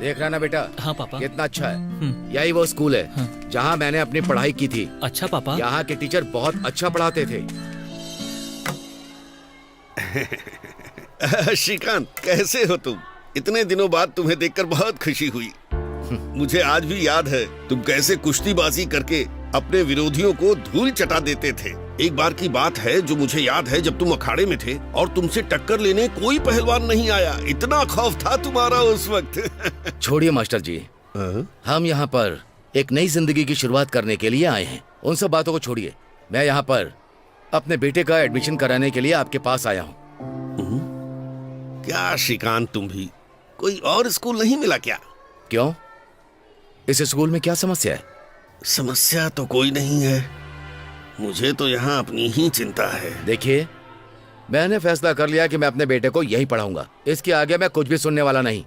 देख रहा ना बेटा? हाँ पापा। कितना अच्छा है। यही वो स्कूल है जहाँ मैंने अपनी पढ़ाई की थी। अच्छा पापा। यहाँ के टीचर बहुत अच्छा पढ़ाते थे। श्रीकांत, कैसे हो तुम? इतने दिनों बाद तुम्हें देखकर बहुत खुशी हुई। मुझे आज भी याद है तुम कैसे कुश्तीबाजी करके अपने विरोधियों को धूल चटा देते थे। एक बार की बात है जो मुझे याद है, जब तुम अखाड़े में थे और तुमसे टक्कर लेने कोई पहलवान नहीं आया। इतना खौफ था तुम्हारा उस वक्त। छोड़िए मास्टर जी, हम यहाँ पर एक नई जिंदगी की शुरुआत करने के लिए आए हैं। उन सब बातों को छोड़िए। मैं यहाँ पर अपने बेटे का एडमिशन कराने के लिए आपके पास आया हूँ। क्या श्रीकांत, तुम भी कोई और स्कूल नहीं मिला क्या? क्यों? इस स्कूल में क्या समस्या है? समस्या तो कोई नहीं है, मुझे तो यहाँ अपनी ही चिंता है। देखिए, मैंने फैसला कर लिया कि मैं अपने बेटे को यही पढ़ाऊंगा। इसके आगे मैं कुछ भी सुनने वाला नहीं।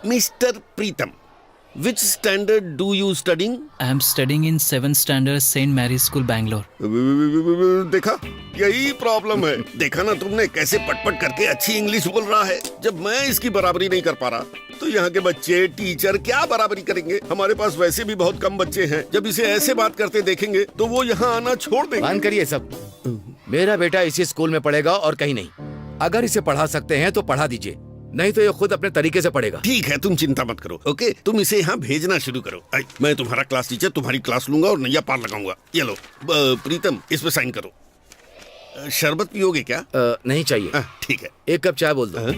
Mister Pritam, which standard do you studying? I am studying in 7th standard St. Mary's School, Bangalore. देखा, यही प्रॉब्लम है। देखा ना तुमने कैसे पटपट करके अच्छी इंग्लिश बोल रहा है। जब मैं इसकी बराबरी नहीं कर पा रहा तो यहाँ के बच्चे, टीचर क्या बराबरी करेंगे? हमारे पास वैसे भी बहुत कम बच्चे हैं। जब इसे ऐसे बात करते देखेंगे तो वो यहाँ आना छोड़ देंगे। बंद करिए सब। मेरा बेटा इसी स्कूल में पढ़ेगा और कहीं नहीं। अगर इसे पढ़ा सकते हैं तो पढ़ा दीजिए, नहीं तो ये खुद अपने तरीके से पढ़ेगा। ठीक है, तुम चिंता मत करो। ओके, तुम इसे यहाँ भेजना शुरू करो। मैं तुम्हारा क्लास टीचर, तुम्हारी क्लास लूंगा और नैया पार लगाऊंगा। ये लो प्रीतम, इस पे साइन करो। शरबत पियोगे क्या? नहीं चाहिए। ठीक है। 1 कप चाय बोल दो।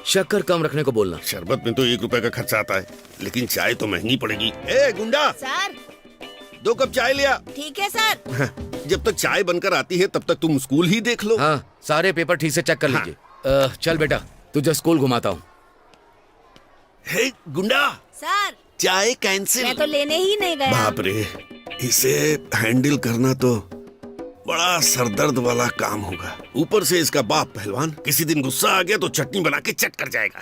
शक्कर कम रखने को बोलना। शरबत में तो 1 रुपए का खर्चा आता है, लेकिन चाय तो महंगी पड़ेगी। ए गुंडा, सर 2 कप चाय लिया। ठीक है सर। जब तक चाय बनकर आती है तब तक तुम स्कूल ही देख लो। हाँ, सारे पेपर ठीक से चेक कर लीजिए। चल बेटा, तुझे स्कूल घुमाता हूँ। हे गुंडा, सर चाय कैंसिल। मैं तो लेने ही नहीं गया। बाप रे, इसे हैंडल करना तो बड़ा सरदर्द वाला काम होगा। ऊपर से इसका बाप पहलवान, किसी दिन गुस्सा आ गया तो चटनी बना के चट कर जाएगा।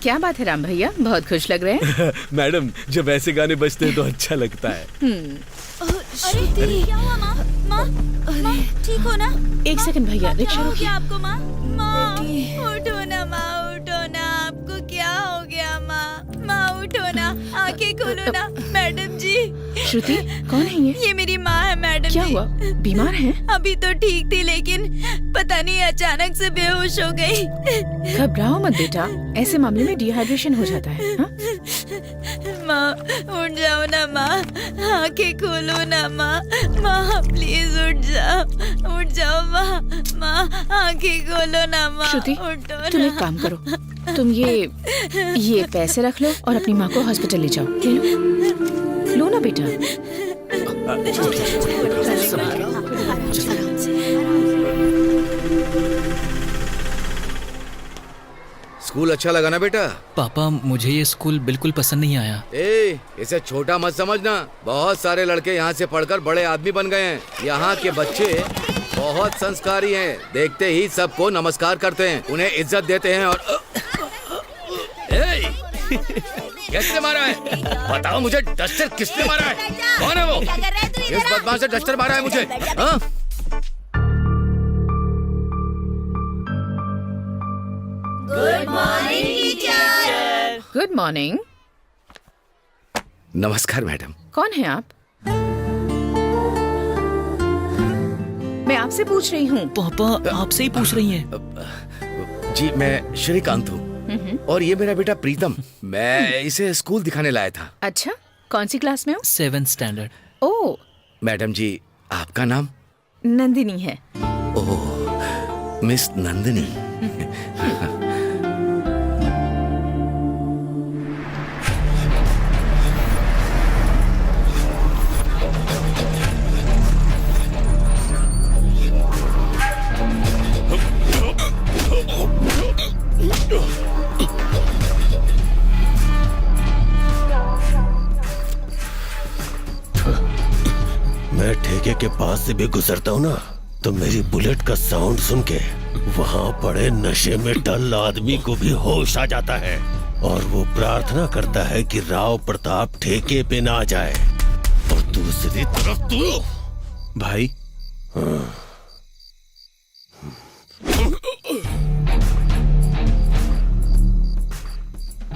क्या बात है राम भैया, बहुत खुश लग रहे हैं। मैडम, जब ऐसे गाने बजते हैं तो अच्छा लगता है। अरे क्या हुआ माँ? माँ ठीक हो ना? 1 सेकंड भैया, रिक्शा हो रोकिए। गया आपको माँ? माँ उठो ना माँ, उठो ना। आपको क्या हो गया माँ? माँ उठो ना, आंखें खोलो ना। मैडम जी। श्रुति, कौन है ये? ये मेरी माँ है मैडम जी। क्या हुआ, बीमार हैं? अभी तो ठीक थी, लेकिन पता नहीं अचानक से बेहोश हो गई। घबराओ मत बेटा, ऐसे मामले में डिहाइड्रेशन हो जाता है। हाँ? माँ उठ जाओ ना माँ, आंखें खोलो ना माँ। माँ प्लीज उठ जाओ माँ। माँ आंखें खोलो ना माँ। श्रुति, उठो तुम ना। एक काम करो, तुम ये पैसे रख लो और अपनी माँ को हॉस्पिटल ले जाओ। ले लो ना बेटा। स्कूल अच्छा लगा ना बेटा? पापा, मुझे ये स्कूल बिल्कुल पसंद नहीं आया। इसे छोटा मत समझना। बहुत सारे लड़के यहाँ से पढ़कर बड़े आदमी बन गए हैं। यहाँ के बच्चे बहुत संस्कारी हैं। देखते ही सबको नमस्कार करते हैं, उन्हें इज्जत देते हैं। और किसने मारा है? बताओ मुझे, डस्टर किसने मारा है? कौन है वो? किस बदमाश ने डस्टर मारा है मुझे? हाँ? Good morning teacher. Good morning. नमस्कार मैडम। कौन है आप? मैं आपसे पूछ रही हूँ। पापा, आपसे ही पूछ रही हैं। जी, मैं श्रीकांत हूँ और ये मेरा बेटा प्रीतम। मैं इसे स्कूल दिखाने लाया था। अच्छा, कौन सी क्लास में हो? 7th standard। ओह, मैडम जी, आपका नाम? नंदिनी है। ओह, मिस नंदिनी। मैं ठेके के पास से भी गुजरता हूँ ना, तो मेरी बुलेट का साउंड सुन के वहाँ पड़े नशे में डल आदमी को भी होश आ जाता है। और वो प्रार्थना करता है कि राव प्रताप ठेके पे ना जाए। और दूसरी तरफ तू भाई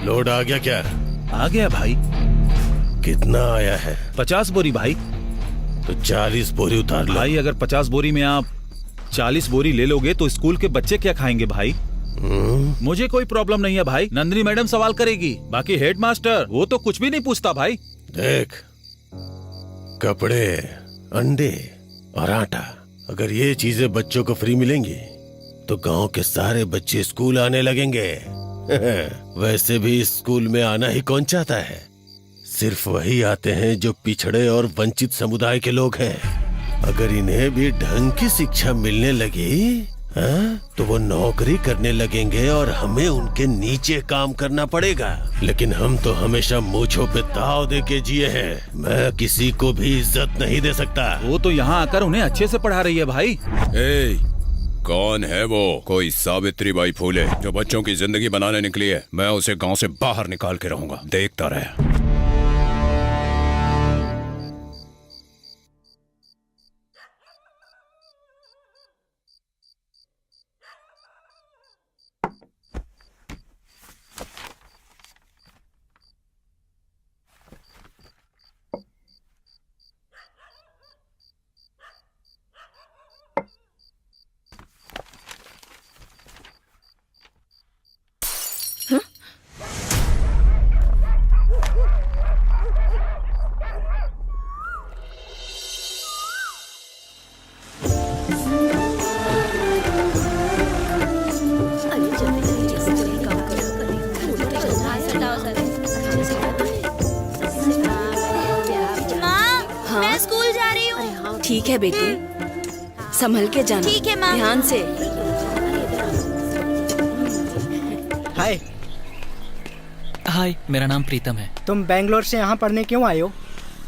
लोड आ गया क्या? आ गया भाई। कितना आया है? 50 बोरी भाई। तो 40 बोरी उतार लो। भाई अगर 50 बोरी में आप 40 बोरी ले लोगे तो स्कूल के बच्चे क्या खाएंगे भाई? मुझे कोई प्रॉब्लम नहीं है भाई, नंदिनी मैडम सवाल करेगी। बाकी हेड मास्टर वो तो कुछ भी नहीं पूछता भाई। देख, कपड़े, अंडे और आटा, अगर ये चीजें बच्चों को फ्री मिलेंगी तो गांव के सारे बच्चे स्कूल आने लगेंगे। वैसे भी स्कूल में आना ही कौन चाहता है? सिर्फ वही आते हैं जो पिछड़े और वंचित समुदाय के लोग हैं। अगर इन्हें भी ढंग की शिक्षा मिलने लगी तो वो नौकरी करने लगेंगे और हमें उनके नीचे काम करना पड़ेगा। लेकिन हम तो हमेशा मूंछों पे ताव दे के जिए हैं। मैं किसी को भी इज्जत नहीं दे सकता। वो तो यहाँ आकर उन्हें अच्छे से पढ़ा रही है भाई। कौन है वो? कोई सावित्री बाई फूले जो बच्चों की जिंदगी बनाने निकली है। मैं उसे गांव से बाहर निकाल के रहूंगा, देखता रहे। ठीक है बेटी, संभल के जाना। ठीक है माँ। ध्यान से। हाय। हाय, मेरा नाम प्रीतम है। तुम बेंगलोर से यहाँ पढ़ने क्यों आए हो?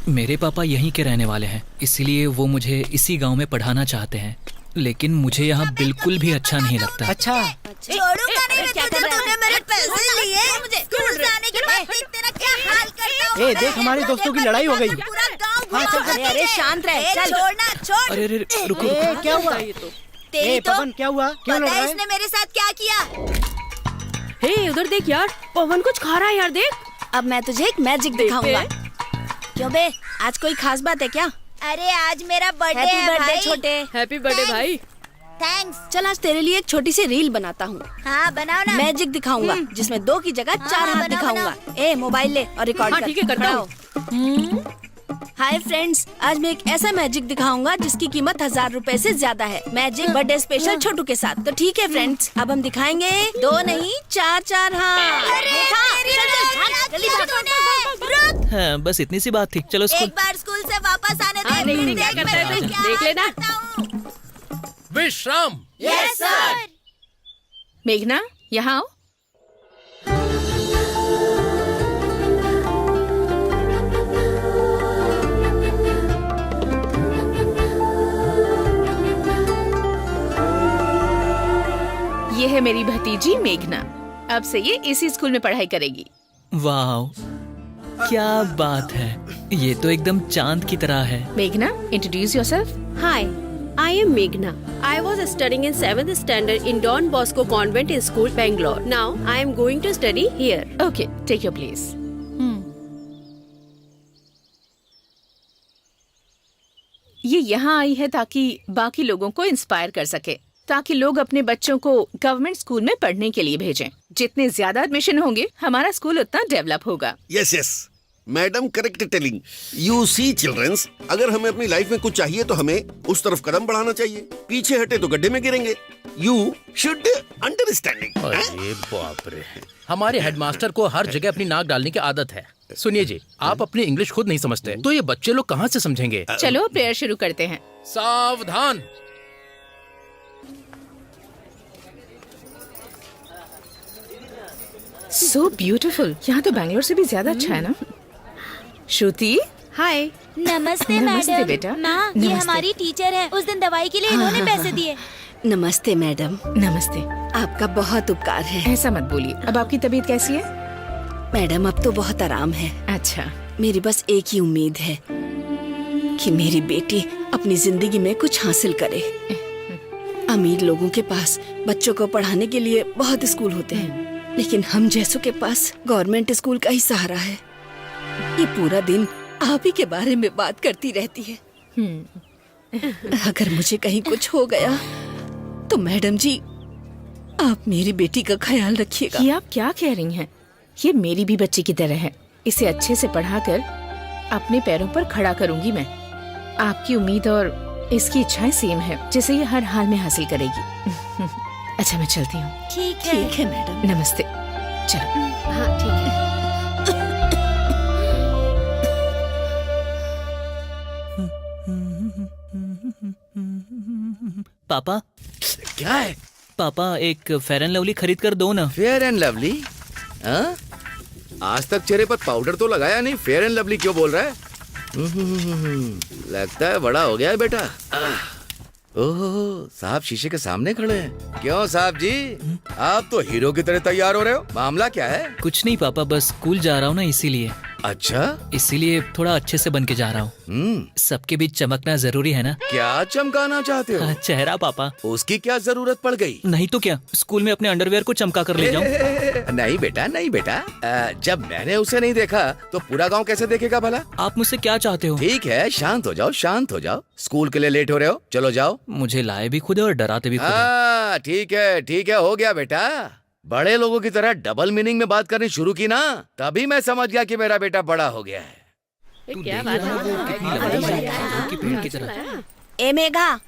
मेरे पापा यहीं के रहने वाले हैं, इसलिए वो मुझे इसी गांव में पढ़ाना चाहते हैं। लेकिन मुझे यहाँ बिल्कुल भी अच्छा नहीं लगता। अच्छा। छोड़ूंगा नहीं मैं तुझे, तूने मेरे पैसे लिए। मुझे स्कूल जाने के बाद देख तेरा क्या हाल करता हूँ। ए देख, हमारे दोस्तों की लड़ाई हो गई। पूरा गांव हाँ, चल, घुमा। अरे शांत रह, चल। छोड़ना, छोड़। अरे अरे रुको ए, रुको। क्या हुआ? तेरी तो पवन, क्या हुआ? क्यों लड़ पता रहा है है? इसने मेरे साथ क्या किया? हे उधर देख यार, पवन कुछ खा रहा है यार, देख। अब मैं तुझे एक मैजिक दिखाऊंगा। क्यों बे, आज कोई खास बात है क्या? अरे आज मेरा बर्थडे है हैप्पी बर्थडे भाई। छोटे। हैप्पी बर्थडे भाई। थैंक्स। चल आज तेरे लिए एक छोटी सी रील बनाता हूँ। हाँ बनाओ ना। मैजिक दिखाऊंगा जिसमें 2 की जगह 4 हाथ बनाओ, दिखाऊंगा। ए मोबाइल ले और रिकॉर्ड कर। ठीक है, करता हूँ। हाय फ्रेंड्स, आज मैं एक ऐसा मैजिक दिखाऊंगा जिसकी कीमत 1000 रुपए से ज्यादा है। मैजिक बर्थडे स्पेशल छोटू के साथ। तो ठीक है फ्रेंड्स, अब हम दिखाएंगे 2 नहीं 4 हाथ। हाँ, बस इतनी सी बात थी। चलो स्कूल। एक बार स्कूल से वापस आने दे। नहीं, क्या करता है तू? देख लेना। विश्राम। Yes sir. मेघना, यहाँ आओ। ये है मेरी भतीजी मेघना। अब से ये इसी स्कूल में पढ़ाई करेगी। वाह, क्या बात है। ये तो एकदम चांद की तरह है। मेघना, introduce yourself. Hi, I am Meghna. I was studying in 7th standard in Don Bosco Convent School, Bangalore. Now I am going to study here. Okay, take your place. ये यहाँ आई है ताकि बाकी लोगों को इंस्पायर कर सके, ताकि लोग अपने बच्चों को गवर्नमेंट स्कूल में पढ़ने के लिए भेजें। जितने ज्यादा एडमिशन होंगे हमारा स्कूल उतना डेवलप होगा। Yes yes, madam correct telling. You see childrens, अगर हमें अपनी लाइफ में कुछ चाहिए तो हमें उस तरफ कदम बढ़ाना चाहिए। पीछे हटे तो गड्ढे में गिरेंगे। You should understanding. अरे बाप रे, हमारे हेडमास्टर को हर जगह अपनी नाक डालने की आदत है। सुनिए जी, आप अपनी इंग्लिश खुद नहीं समझते तो ये बच्चे लोग कहाँ से समझेंगे? चलो प्रेयर शुरू करते हैं। सावधान। So beautiful. यहाँ तो बैंगलोर से भी ज्यादा अच्छा है ना? श्रुति। हाय। नमस्ते नमस्ते मैडम। बेटा। माँ, ये नमस्ते। हमारी टीचर है। उस दिन दवाई के लिए इन्होंने पैसे दिए। नमस्ते मैडम। नमस्ते। आपका बहुत उपकार है। ऐसा मत बोलिए। अब आपकी तबीयत कैसी है? मैडम अब तो बहुत आराम है। अच्छा, मेरी बस एक ही उम्मीद है कि मेरी बेटी अपनी जिंदगी में कुछ हासिल करे। अमीर लोगों के पास बच्चों को पढ़ाने के लिए बहुत स्कूल होते हैं, लेकिन हम जैसों के पास गवर्नमेंट स्कूल का ही सहारा है। ये पूरा दिन आप ही के बारे में बात करती रहती है। अगर मुझे कहीं कुछ हो गया तो मैडम जी आप मेरी बेटी का ख्याल रखिएगा। ये आप क्या कह रही हैं? ये मेरी भी बच्ची की तरह है। इसे अच्छे से पढ़ाकर अपने पैरों पर खड़ा करूंगी मैं। आपकी उम्मीद और इसकी इच्छाएं सेम है, जिसे ये हर हाल में हासिल करेगी। अच्छा, मैं चलती हूँ। ठीक है मैडम। नमस्ते। चलो। हाँ ठीक है। पापा, क्या है? पापा एक फेयर एंड लवली खरीद कर दो ना। Fair and lovely? हाँ? आज तक चेहरे पर पाउडर तो लगाया नहीं, फेयर एंड लवली क्यों बोल रहा है? लगता है बड़ा हो गया है बेटा। ओह, साहब शीशे के सामने खड़े हैं। क्यों साहब जी, आप तो हीरो की तरह तैयार हो रहे हो, मामला क्या है? कुछ नहीं पापा, बस स्कूल जा रहा हूँ ना इसीलिए। अच्छा, इसीलिए थोड़ा अच्छे से बन के जा रहा हूँ। सबके बीच चमकना जरूरी है ना। क्या चमकाना चाहते हो? चेहरा पापा। उसकी क्या जरूरत पड़ गई? नहीं तो क्या, स्कूल में अपने अंडरवेयर को चमका कर ले जाऊँ। नहीं बेटा, नहीं बेटा। जब मैंने उसे नहीं देखा तो पूरा गांव कैसे देखेगा भला? आप मुझसे क्या चाहते हो? ठीक है, शांत हो जाओ, शांत हो जाओ। स्कूल के लिए लेट हो रहे हो, चलो जाओ। मुझे लाए भी खुद है और डराते भी खुद है। हाँ, ठीक है ठीक है, हो गया बेटा। बड़े लोगों की तरह डबल मीनिंग में बात करनी शुरू की ना, तभी मैं समझ गया कि मेरा बेटा बड़ा हो गया है। क्या बात है? कि पेड़ की तरह। ए मेघा,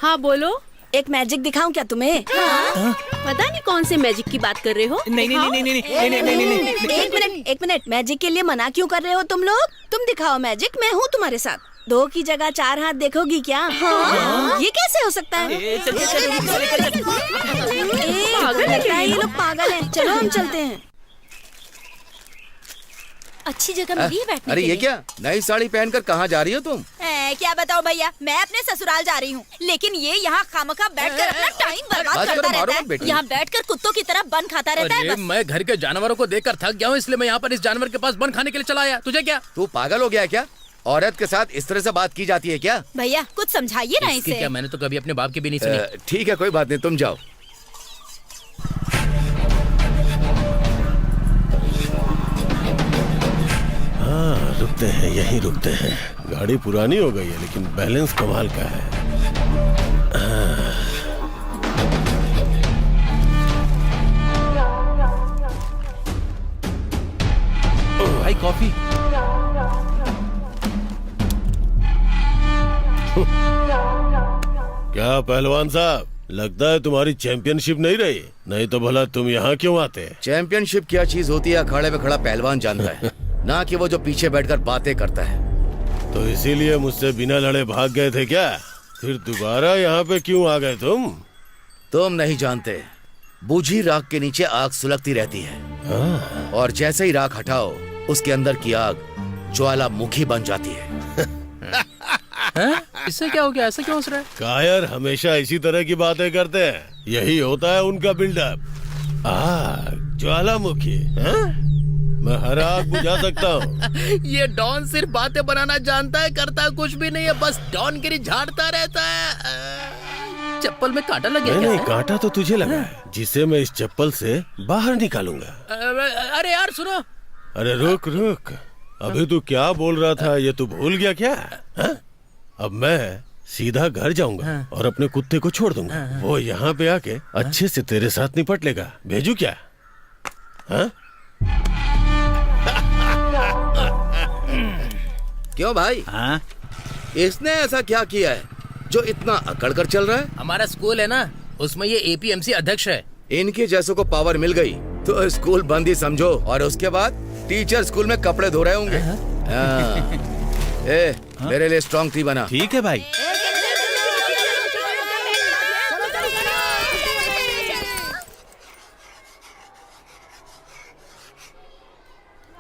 हाँ बोलो। एक मैजिक दिखाऊं क्या तुम्हें? पता नहीं कौन से मैजिक की बात कर रहे हो। नहीं नहीं नहीं नहीं नहीं नहीं नहीं नहीं। एक मिनट, मैजिक के लिए मना क्यों कर रहे हो तुम लोग? तुम दिखाओ मैजिक, मैं हूँ तुम्हारे साथ। 2 की जगह 4 हाथ देखोगी क्या? हाँ? ये कैसे हो सकता है? लगता है ये लोग पागल हैं। चलो हम चलते हैं। अच्छी जगह मिली है बैठने अरे के ये लिए। क्या, नई साड़ी पहनकर कहाँ जा रही हो तुम? क्या बताओ भैया, मैं अपने ससुराल जा रही हूँ, लेकिन ये यहाँ खामखा बैठकर अपना टाइम बर्बाद बस करो, करता मारो रहता मत है। बेटी। यहाँ बैठकर कुत्तों की तरह बन खाता रहता है अरे बस। मैं घर के जानवरों को देखकर थक गया हूँ, इसलिए मैं यहाँ पर इस जानवर के पास बन खाने के लिए चला आया। तुझे क्या? तू पागल हो गया है क्या? औरत के साथ इस तरह से बात की जाती है क्या? भैया कुछ समझाइए ना इसकी इसे। क्या, मैंने तो कभी अपने बाप की भी नहीं सुनी। ठीक है, कोई बात नहीं, तुम जाओ। हाँ, रुकते हैं, यहीं रुकते हैं। गाड़ी पुरानी हो गई है लेकिन बैलेंस कमाल का है। भाई कॉफी। क्या पहलवान साहब, लगता है तुम्हारी चैंपियनशिप नहीं रही, नहीं तो भला तुम यहाँ क्यों आते? चैंपियनशिप क्या चीज होती है अखाड़े में खड़ा पहलवान जानता है, ना कि वो जो पीछे बैठकर बातें करता है। तो इसीलिए मुझसे बिना लड़े भाग गए थे क्या? फिर दोबारा यहाँ पे क्यों आ गए तुम? तुम नहीं जानते, बूझी राख के नीचे आग सुलगती रहती है, और जैसे ही राख हटाओ उसके अंदर की आग ज्वालामुखी बन जाती है। इससे क्या हो गया? ऐसा क्यों हंस रहा है? कायर हमेशा इसी तरह की बातें करते हैं, यही होता है उनका बिल्डअप। आग, ज्वालामुखी, मैं हर आग बुझा सकता हूँ। ये डॉन सिर्फ बातें बनाना जानता है, करता कुछ भी नहीं है, बस डॉनगिरी झाड़ता रहता है। चप्पल में कांटा लग गया नहीं, क्या? कांटा तो तुझे लगा है, जिसे मैं इस चप्पल से बाहर निकालूंगा। अरे यार सुनो। अरे रुक रुक, अभी तू क्या बोल रहा था ये तू भूल गया क्या? हा? अब मैं सीधा घर जाऊंगा और अपने कुत्ते को छोड़ दूंगा। वो यहाँ पे आके अच्छे से तेरे साथ निपट लेगा। भेजू क्या? हाँ? क्यों भाई? हाँ? इसने ऐसा क्या किया है जो इतना अकड़ कर चल रहा है? हमारा स्कूल है ना, उसमें ये एपीएमसी अध्यक्ष है। इनके जैसों को पावर मिल गई तो स्कूल बंद ही समझो, और उसके बाद टीचर स्कूल में कपड़े धो रहे होंगे। मेरे लिए स्ट्रॉन्ग टी बना। ठीक है भाई।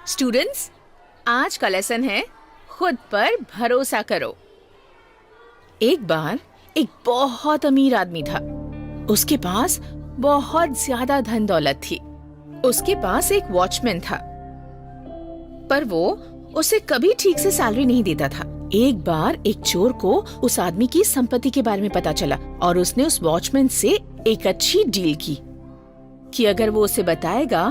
स्टूडेंट्स, आज का लेसन है खुद पर भरोसा करो। एक बार एक बहुत अमीर आदमी था। उसके पास बहुत ज्यादा धन दौलत थी। उसके पास एक वॉचमैन था पर वो उसे कभी ठीक से सैलरी नहीं देता था। एक बार एक चोर को उस आदमी की संपत्ति के बारे में पता चला और उसने उस वॉचमैन से एक अच्छी डील की कि अगर वो उसे बताएगा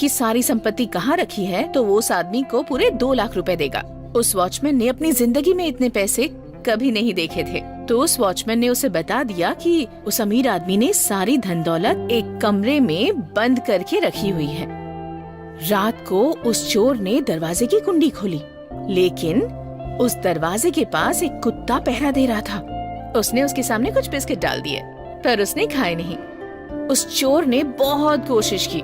कि सारी संपत्ति कहाँ रखी है तो वो उस आदमी को पूरे 2 लाख रुपए देगा। उस वॉचमैन ने अपनी जिंदगी में इतने पैसे कभी नहीं देखे थे, तो उस वॉचमैन ने उसे बता दिया कि उस अमीर आदमी ने सारी धन दौलत एक कमरे में बंद करके रखी हुई है। रात को उस चोर ने दरवाजे की कुंडी खोली, लेकिन उस दरवाजे के पास एक कुत्ता पहरा दे रहा था। उसने उसके सामने कुछ बिस्किट डाल दिए, पर उसने खाए नहीं। उस चोर ने बहुत कोशिश की,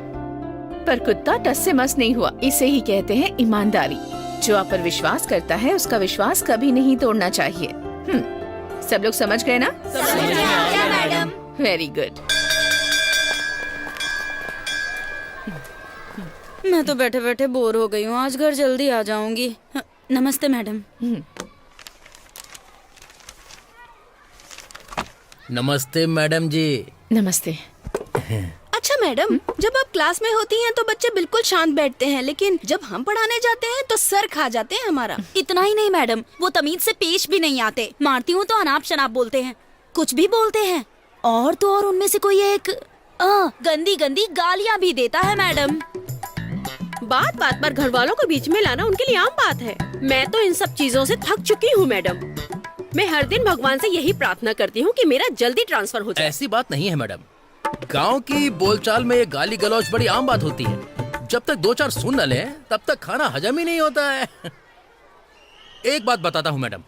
पर कुत्ता टस से मस नहीं हुआ। इसे ही कहते हैं ईमानदारी। जो आप पर विश्वास करता है उसका विश्वास कभी नहीं तोड़ना चाहिए। सब लोग समझ गए ना? समझ गया मैडम। Very good. मैं तो बैठे बैठे बोर हो गई हूँ, आज घर जल्दी आ जाऊंगी। नमस्ते मैडम। नमस्ते मैडम जी। नमस्ते। अच्छा मैडम, जब आप क्लास में होती हैं तो बच्चे बिल्कुल शांत बैठते हैं, लेकिन जब हम पढ़ाने जाते हैं तो सर खा जाते हैं हमारा। इतना ही नहीं मैडम, वो तमीज से पेश भी नहीं आते। मारती हूँ तो अनाप शनाप बोलते हैं, कुछ भी बोलते हैं। और तो और उनमें से कोई एक गंदी गंदी गालियाँ भी देता है मैडम। बात बात पर घर वालों को बीच में लाना उनके लिए आम बात है। मैं तो इन सब चीजों से थक चुकी हूँ मैडम। मैं हर दिन भगवान से यही प्रार्थना करती हूँ कि मेरा जल्दी ट्रांसफर हो जाए। ऐसी बात नहीं है मैडम, गांव की बोलचाल में ये गाली गलौज बड़ी आम बात होती है। जब तक 2-4 सुन न ले तब तक खाना हजम ही नहीं होता है। एक बात बताता हूँ मैडम,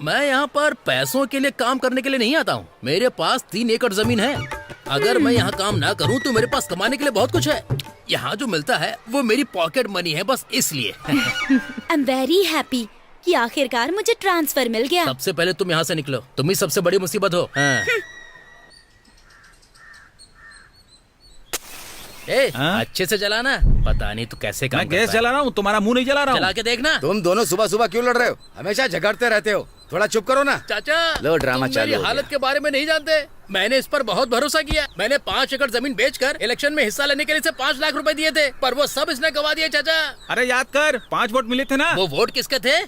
मैं यहाँ पर पैसों के लिए काम करने के लिए नहीं आता हूँ। मेरे पास 3 एकड़ जमीन है। अगर मैं यहाँ काम ना करूँ तो मेरे पास कमाने के लिए बहुत कुछ है। यहाँ जो मिलता है वो मेरी पॉकेट मनी है, बस इसलिए। आई एम वेरी हैप्पी कि आखिरकार मुझे ट्रांसफर मिल गया। सबसे पहले तुम यहाँ से निकलो, तुम ही सबसे बड़ी मुसीबत हो। अच्छे से जलाना, पता नहीं तू कैसे काम मैं गैस जला रहा हूँ, तुम्हारा मुंह नहीं जला रहा हूँ। चला के देखना। तुम दोनों सुबह सुबह क्यों लड़ रहे हो? हमेशा झगड़ते रहते हो, थोड़ा चुप करो ना। चाचा, लो ड्रामा तुम चालू मेरी हो हालत गया। के बारे में नहीं जानते। मैंने इस पर बहुत भरोसा किया। मैंने 5 एकड़ जमीन बेचकर इलेक्शन में हिस्सा लेने के लिए इसे 5 लाख रुपए दिए थे, पर वो सब इसने गवा दिए चाचा। अरे याद कर, 5 वोट मिले थे ना। वो वोट किसके थे?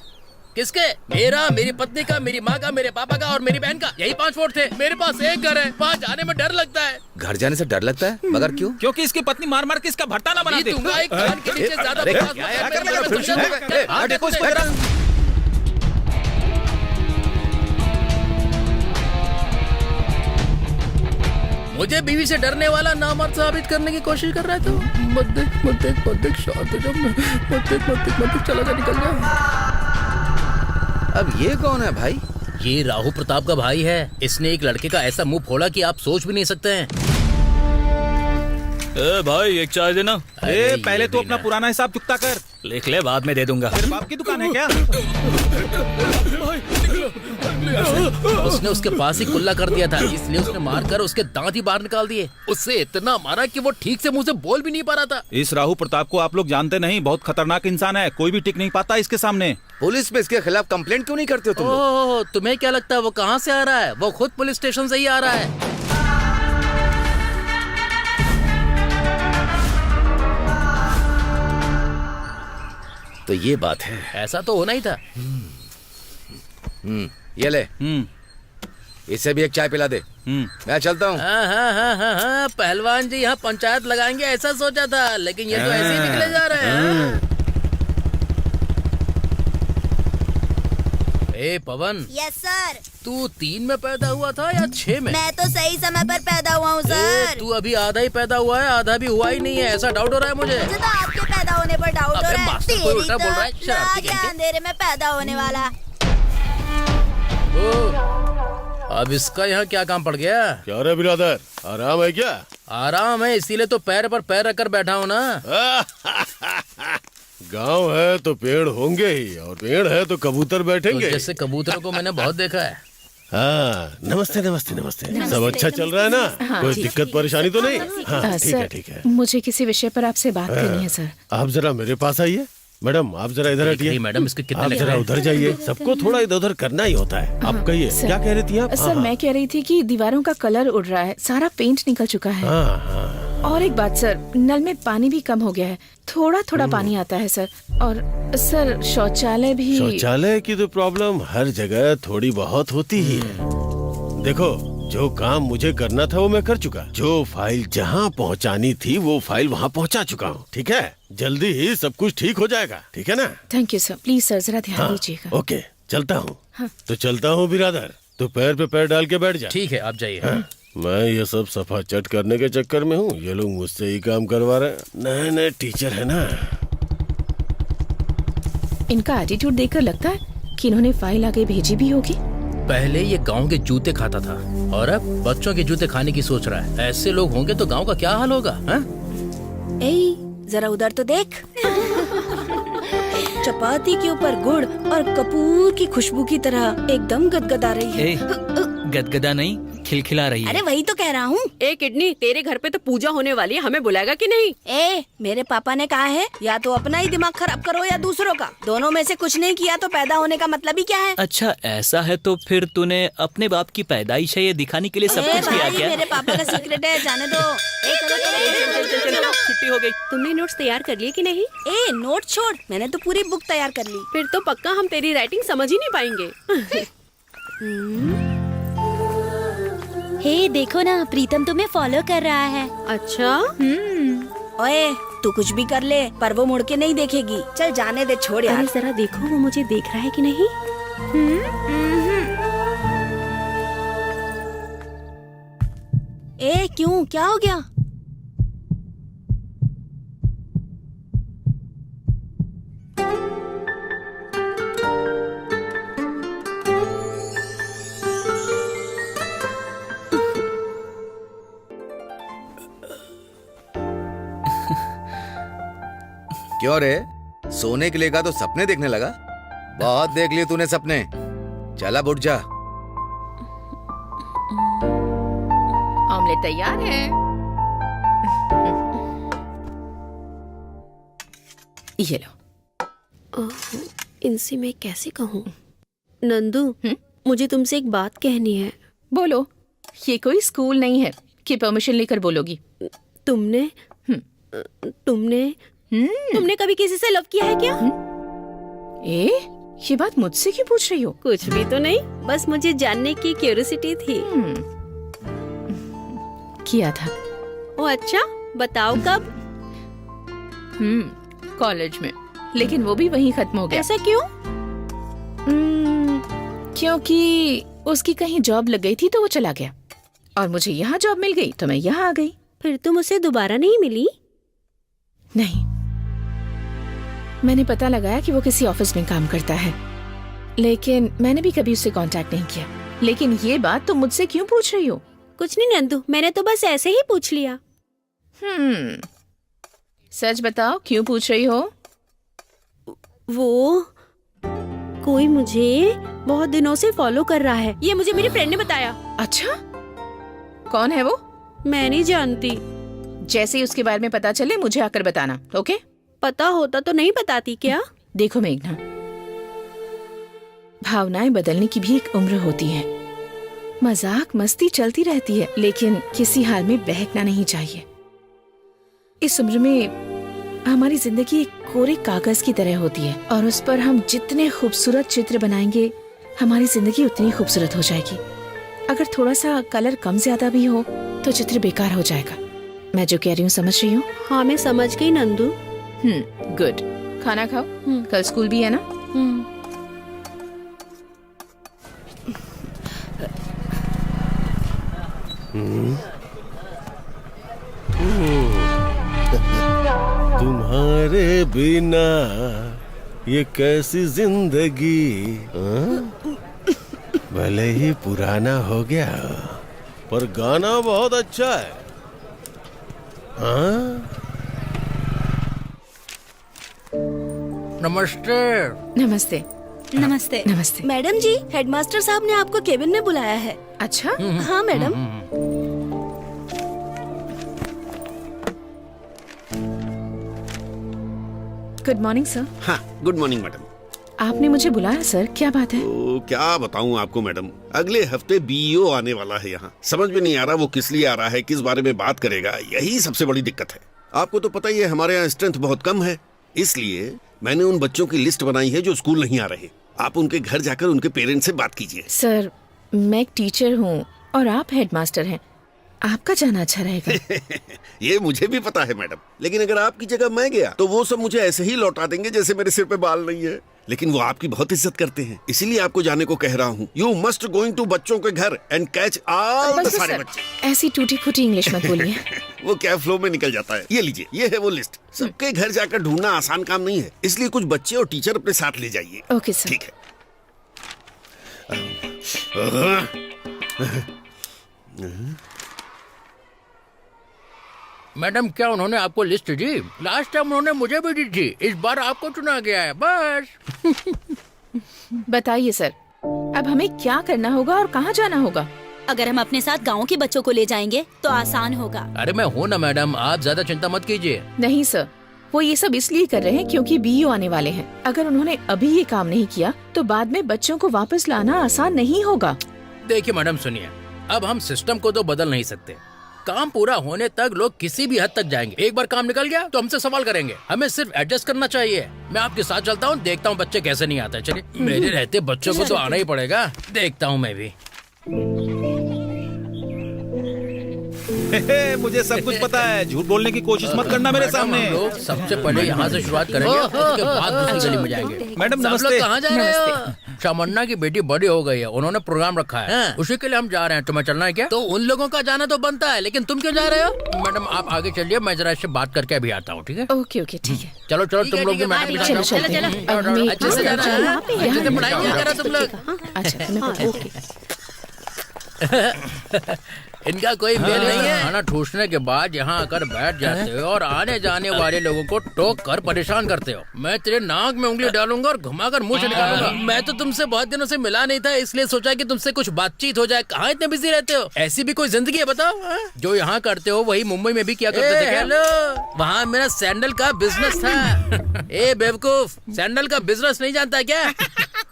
किसके? मेरा, मेरी पत्नी का, मेरी माँ का, मेरे पापा का और मेरी बहन का। यही 5 वोट थे। मेरे पास एक घर है, वहाँ जाने में डर लगता है। घर जाने से डर लगता है? मगर क्यों? क्योंकि इसकी पत्नी मार मार के इसका भरता ना बना दे। दूंगा एक कान के नीचे ज्यादा बकवास मत कर, मेरे में दुश्मन है। मुझे बीवी से डरने वाला नामर्द साबित करने की कोशिश कर रहा है तो मत देख शांत हो जा। मत देख चला जा, निकल जा। अब ये कौन है भाई? ये राहु प्रताप का भाई है। इसने एक लड़के का ऐसा मुंह फोड़ा कि आप सोच भी नहीं सकते हैं। भाई एक चाय देना। पहले तो अपना पुराना हिसाब चुकता कर। लिख ले, बाद में दे दूंगा। तेरे बाप की दुकान है क्या? उसने उसके पास ही कुल्ला कर दिया था, इसलिए उसने मारकर उसके दांत ही बाहर निकाल दिए। उससे इतना मारा कि वो ठीक से मुंह से बोल भी नहीं पा रहा था। इस राहु प्रताप को आप लोग जानते नहीं, बहुत खतरनाक इंसान है। कोई भी टिक नहीं पाता इसके सामने। पुलिस में इसके खिलाफ कंप्लेंट क्यों नहीं करते हो तुम लोग? तुम्हें क्या लगता है वो कहाँ से आ रहा है? वो खुद पुलिस स्टेशन से ही आ रहा है। तो ये बात है। ऐसा तो होना ही था। ये ले, इसे भी एक चाय पिला दे। मैं चलता हूँ। हाँ, पहलवान जी यहाँ पंचायत लगाएंगे ऐसा सोचा था, लेकिन ये तो ऐसे ही निकले जा रहे हैं। ए पवन। Yes sir. तू 3 में पैदा हुआ था या 6 में? मैं तो सही समय पर पैदा हुआ हूँ सर। तू अभी आधा ही पैदा हुआ है, आधा भी हुआ ही नहीं है, ऐसा डाउट हो रहा है मुझे। मुझे तो आपके पैदा होने पर डाउट हो रहा है। मास्टर कोई उल्टा बोल रहा है, शरारती कहीं के। अंधेरे में पैदा होने वाला। अब इसका यहाँ क्या काम पड़ गया? क्या रे बिरादर, आराम है क्या? आराम है, इसीलिए तो पैर पर पैर रखकर बैठा हूँ ना। गांव है तो पेड़ होंगे ही, और पेड़ है तो कबूतर बैठेंगे। जैसे कबूतरों को मैंने बहुत देखा है। हाँ, नमस्ते नमस्ते नमस्ते। सब अच्छा चल रहा है ना? हाँ, कोई जी। दिक्कत परेशानी तो नहीं? हाँ, ठीक है ठीक है। मुझे किसी विषय पर आपसे बात करनी है सर। आप जरा मेरे पास आइए। मैडम आप जरा इधर हटिए। मैडम इसके कितने आप जरा उधर जाइए। सबको थोड़ा इधर उधर करना ही होता है। आप कहिए, सर। क्या कह रही थी आप? सर मैं कह रही थी कि दीवारों का कलर उड़ रहा है, सारा पेंट निकल चुका है। हाँ हाँ, और एक बात सर, नल में पानी भी कम हो गया है, थोड़ा थोड़ा पानी आता है सर। और सर शौचालय भी। शौचालय की तो प्रॉब्लम हर जगह थोड़ी बहुत होती ही है। देखो, जो काम मुझे करना था वो मैं कर चुका। जो फाइल जहाँ पहुँचानी थी वो फाइल वहाँ पहुँचा चुका हूँ। ठीक है, जल्दी ही सब कुछ ठीक हो जाएगा। ठीक है ना? Thank you sir, please sir जरा ध्यान दीजिएगा। ओके, चलता हूँ। हाँ। तो चलता हूँ बिरादर, तो पैर पे पैर डाल के बैठ जा। ठीक है, आप जाइए। मैं ये सब सफा चट करने के चक्कर में हूँ, ये लोग मुझसे ही काम करवा रहे हैं। नए नए टीचर है ना। इनका एटीट्यूड देखकर लगता है कि इन्होंने फाइल आगे भेजी भी होगी। पहले ये गांव के जूते खाता था और अब बच्चों के जूते खाने की सोच रहा है। ऐसे लोग होंगे तो गांव का क्या हाल होगा? जरा उधर तो देख। चपाती के ऊपर गुड़ और कपूर की खुशबू की तरह एकदम गदगदा रही है। गदगदा नहीं, खिलखिला रही है। अरे वही तो कह रहा हूँ। किडनी, तेरे घर पे तो पूजा होने वाली है, हमें बुलाएगा कि नहीं? मेरे पापा ने कहा है या तो अपना ही दिमाग खराब करो या दूसरों का, दोनों में से कुछ नहीं किया तो पैदा होने का मतलब ही क्या है? अच्छा ऐसा है तो फिर तूने अपने बाप की पैदाइश है ये दिखाने के लिए सब कुछ किया क्या? मेरे पापा का सीक्रेट है, जाने दो। चलो छुट्टी हो गई। तुमने नोट्स तैयार कर लिए कि नहीं? नोट छोड़, मैंने तो पूरी बुक तैयार कर ली। फिर तो पक्का हम तेरी राइटिंग समझ ही नहीं पाएंगे। हे देखो ना, प्रीतम तुम्हें फॉलो कर रहा है। अच्छा। ओए, तू कुछ भी कर ले पर वो मुड़ के नहीं देखेगी। चल जाने दे, छोड़ यार। अरे जरा देखो वो मुझे देख रहा है कि नहीं। क्यों, क्या हो गया? क्यों रे, सोने के लिए का तो सपने देखने लगा? बहुत देख लिए तूने सपने। चला उठ जा। ऑमलेट तैयार है। ये लो। इनसे मैं कैसे कहूँ? नंदू, मुझे तुमसे एक बात कहनी है। बोलो। ये कोई स्कूल नहीं है कि परमिशन लेकर बोलोगी। तुमने कभी किसी से लव किया है क्या? ये बात मुझसे क्यों पूछ रही हो? कुछ भी तो नहीं, बस मुझे जानने की क्यूरियोसिटी थी। किया था। ओ अच्छा, बताओ कब? कॉलेज में, लेकिन वो भी वहीं खत्म हो गया। ऐसा क्यों? क्योंकि उसकी कहीं जॉब लग गई थी तो वो चला गया, और मुझे यहाँ जॉब मिल गई तो मैं यहाँ आ गई। फिर तुम उसे दोबारा नहीं मिली? नहीं, मैंने पता लगाया कि वो किसी ऑफिस में काम करता है, लेकिन मैंने भी कभी उससे कांटेक्ट नहीं किया। लेकिन ये बात तुम मुझसे क्यों पूछ रही हो? कुछ नहीं नंदू, मैंने तो बस ऐसे ही पूछ लिया। सच बताओ, क्यों पूछ रही हो? वो कोई मुझे बहुत दिनों से फॉलो कर रहा है, ये मुझे मेरी फ्रेंड ने बताया। अच्छा, कौन है वो? मैं नहीं जानती। जैसे ही उसके बारे में पता चले मुझे आकर बताना, ओके? पता होता तो नहीं बताती क्या? देखो मेघना, भावनाएं बदलने की भी एक उम्र होती है। मजाक मस्ती चलती रहती है, लेकिन किसी हाल में बहकना नहीं चाहिए। इस उम्र में हमारी जिंदगी एक कोरे कागज की तरह होती है, और उस पर हम जितने खूबसूरत चित्र बनाएंगे हमारी जिंदगी उतनी खूबसूरत हो जाएगी। अगर थोड़ा सा कलर कम ज्यादा भी हो तो चित्र बेकार हो जाएगा। मैं जो कह रही हूँ समझ रही हूँ? हाँ, मैं समझ गई नंदू। गुड। खाना खाओ, कल स्कूल भी है ना? तुम्हारे बिना ये कैसी जिंदगी, भले ही पुराना हो गया पर गाना बहुत अच्छा है। नमस्ते। नमस्ते। नमस्ते। नमस्ते। मैडम जी, हेडमास्टर साहब ने आपको केबिन में बुलाया है। अच्छा? हाँ मैडम। Good morning sir. हाँ, गुड मॉर्निंग मैडम। आपने मुझे बुलाया सर, क्या बात है? तो क्या बताऊं आपको मैडम, अगले हफ्ते बीईओ आने वाला है यहाँ। समझ में नहीं आ रहा वो किस लिए आ रहा है, किस बारे में बात करेगा, यही सबसे बड़ी दिक्कत है। आपको तो पता ही है हमारे यहाँ स्ट्रेंथ बहुत कम है, इसलिए मैंने उन बच्चों की लिस्ट बनाई है जो स्कूल नहीं आ रहे। आप उनके घर जाकर उनके पेरेंट्स से बात कीजिए। सर, मैं एक टीचर हूँ और आप हेडमास्टर हैं, आपका जाना अच्छा रहेगा। ये मुझे भी पता है मैडम, लेकिन अगर आपकी जगह मैं गया तो वो सब मुझे ऐसे ही लौटा देंगे जैसे मेरे सिर पे बाल नहीं है। लेकिन वो आपकी बहुत इज्जत करते हैं, इसीलिए आपको जाने को कह रहा हूँ। यू मस्ट गोइंग टू बच्चों के घर एंड कैच ऑल द सारे बच्चे। ऐसी टूटी फूटी इंग्लिश मत बोलिए। वो क्या फ्लो में निकल जाता है। ये लीजिए, ये है वो लिस्ट। सबके घर जाकर ढूंढना आसान काम नहीं है, इसलिए कुछ बच्चे और टीचर अपने साथ ले जाइए। Okay sir. ठीक है। मैडम, क्या उन्होंने आपको लिस्ट दी? लास्ट टाइम उन्होंने मुझे भी दी थी, इस बार आपको चुना गया है बस। बताइए सर, अब हमें क्या करना होगा और कहाँ जाना होगा? अगर हम अपने साथ गाँव के बच्चों को ले जाएंगे तो आसान होगा। अरे मैं हूँ ना मैडम, आप ज्यादा चिंता मत कीजिए। नहीं सर, वो ये सब इसलिए कर रहे हैं क्योंकि बीईओ आने वाले हैं। अगर उन्होंने अभी ये काम नहीं किया तो बाद में बच्चों को वापस लाना आसान नहीं होगा। देखिए मैडम सुनिए, अब हम सिस्टम को तो बदल नहीं सकते। काम पूरा होने तक लोग किसी भी हद तक जाएंगे। एक बार काम निकल गया तो हमसे सवाल करेंगे, हमें सिर्फ एडजस्ट करना चाहिए। मैं आपके साथ चलता हूँ, देखता हूँ बच्चे कैसे नहीं आते। चलिए, मेरे रहते बच्चों को तो आना ही पड़ेगा। देखता हूँ मैं भी। मुझे सब कुछ पता है, झूठ बोलने की कोशिश मत करना मेरे सामने। हम लोग सबसे पहले यहाँ से शुरुआत करेंगे, उसके बाद दूसरी गली में जाएंगे। मैडम सब नमस्ते। लोग कहाँ जा रहे हो? शामन्ना की बेटी बड़ी हो गई है, उन्होंने प्रोग्राम रखा है, उसी के लिए हम जा रहे हैं। तुम्हें चलना है क्या? तो उन लोगों का जाना तो बनता है, लेकिन तुम क्यों जा रहे हो? मैडम आप आगे चलिए, मैं जरा इससे बात करके अभी आता हूँ। ठीक है? ओके ओके ठीक है। चलो चलो, तुम लोग भी मैडम के साथ चलो जाओ। चलते हैं। अब हमें अच्छे से जाना है, अच्छे से पढ़ाई किया करो तुम लोग। अच्छा ओके। इनका कोई मेल नहीं है। खाना ठूसने के बाद यहाँ आकर बैठ जाते हो और आने जाने वाले लोगों को टोक कर परेशान करते हो। मैं तेरे नाक में उंगली डालूंगा और घुमाकर मुंह से निकालूंगा। मैं तो तुमसे बहुत दिनों से मिला नहीं था, इसलिए सोचा कि तुमसे कुछ बातचीत हो जाए। कहाँ इतने बिजी रहते हो? ऐसी भी कोई जिंदगी है बताओ? जो यहाँ करते हो वही मुंबई में भी किया करते थे। हेलो, वहाँ मेरा सैंडल का बिजनेस था। ए बेवकूफ, सैंडल का बिजनेस नहीं जानता क्या?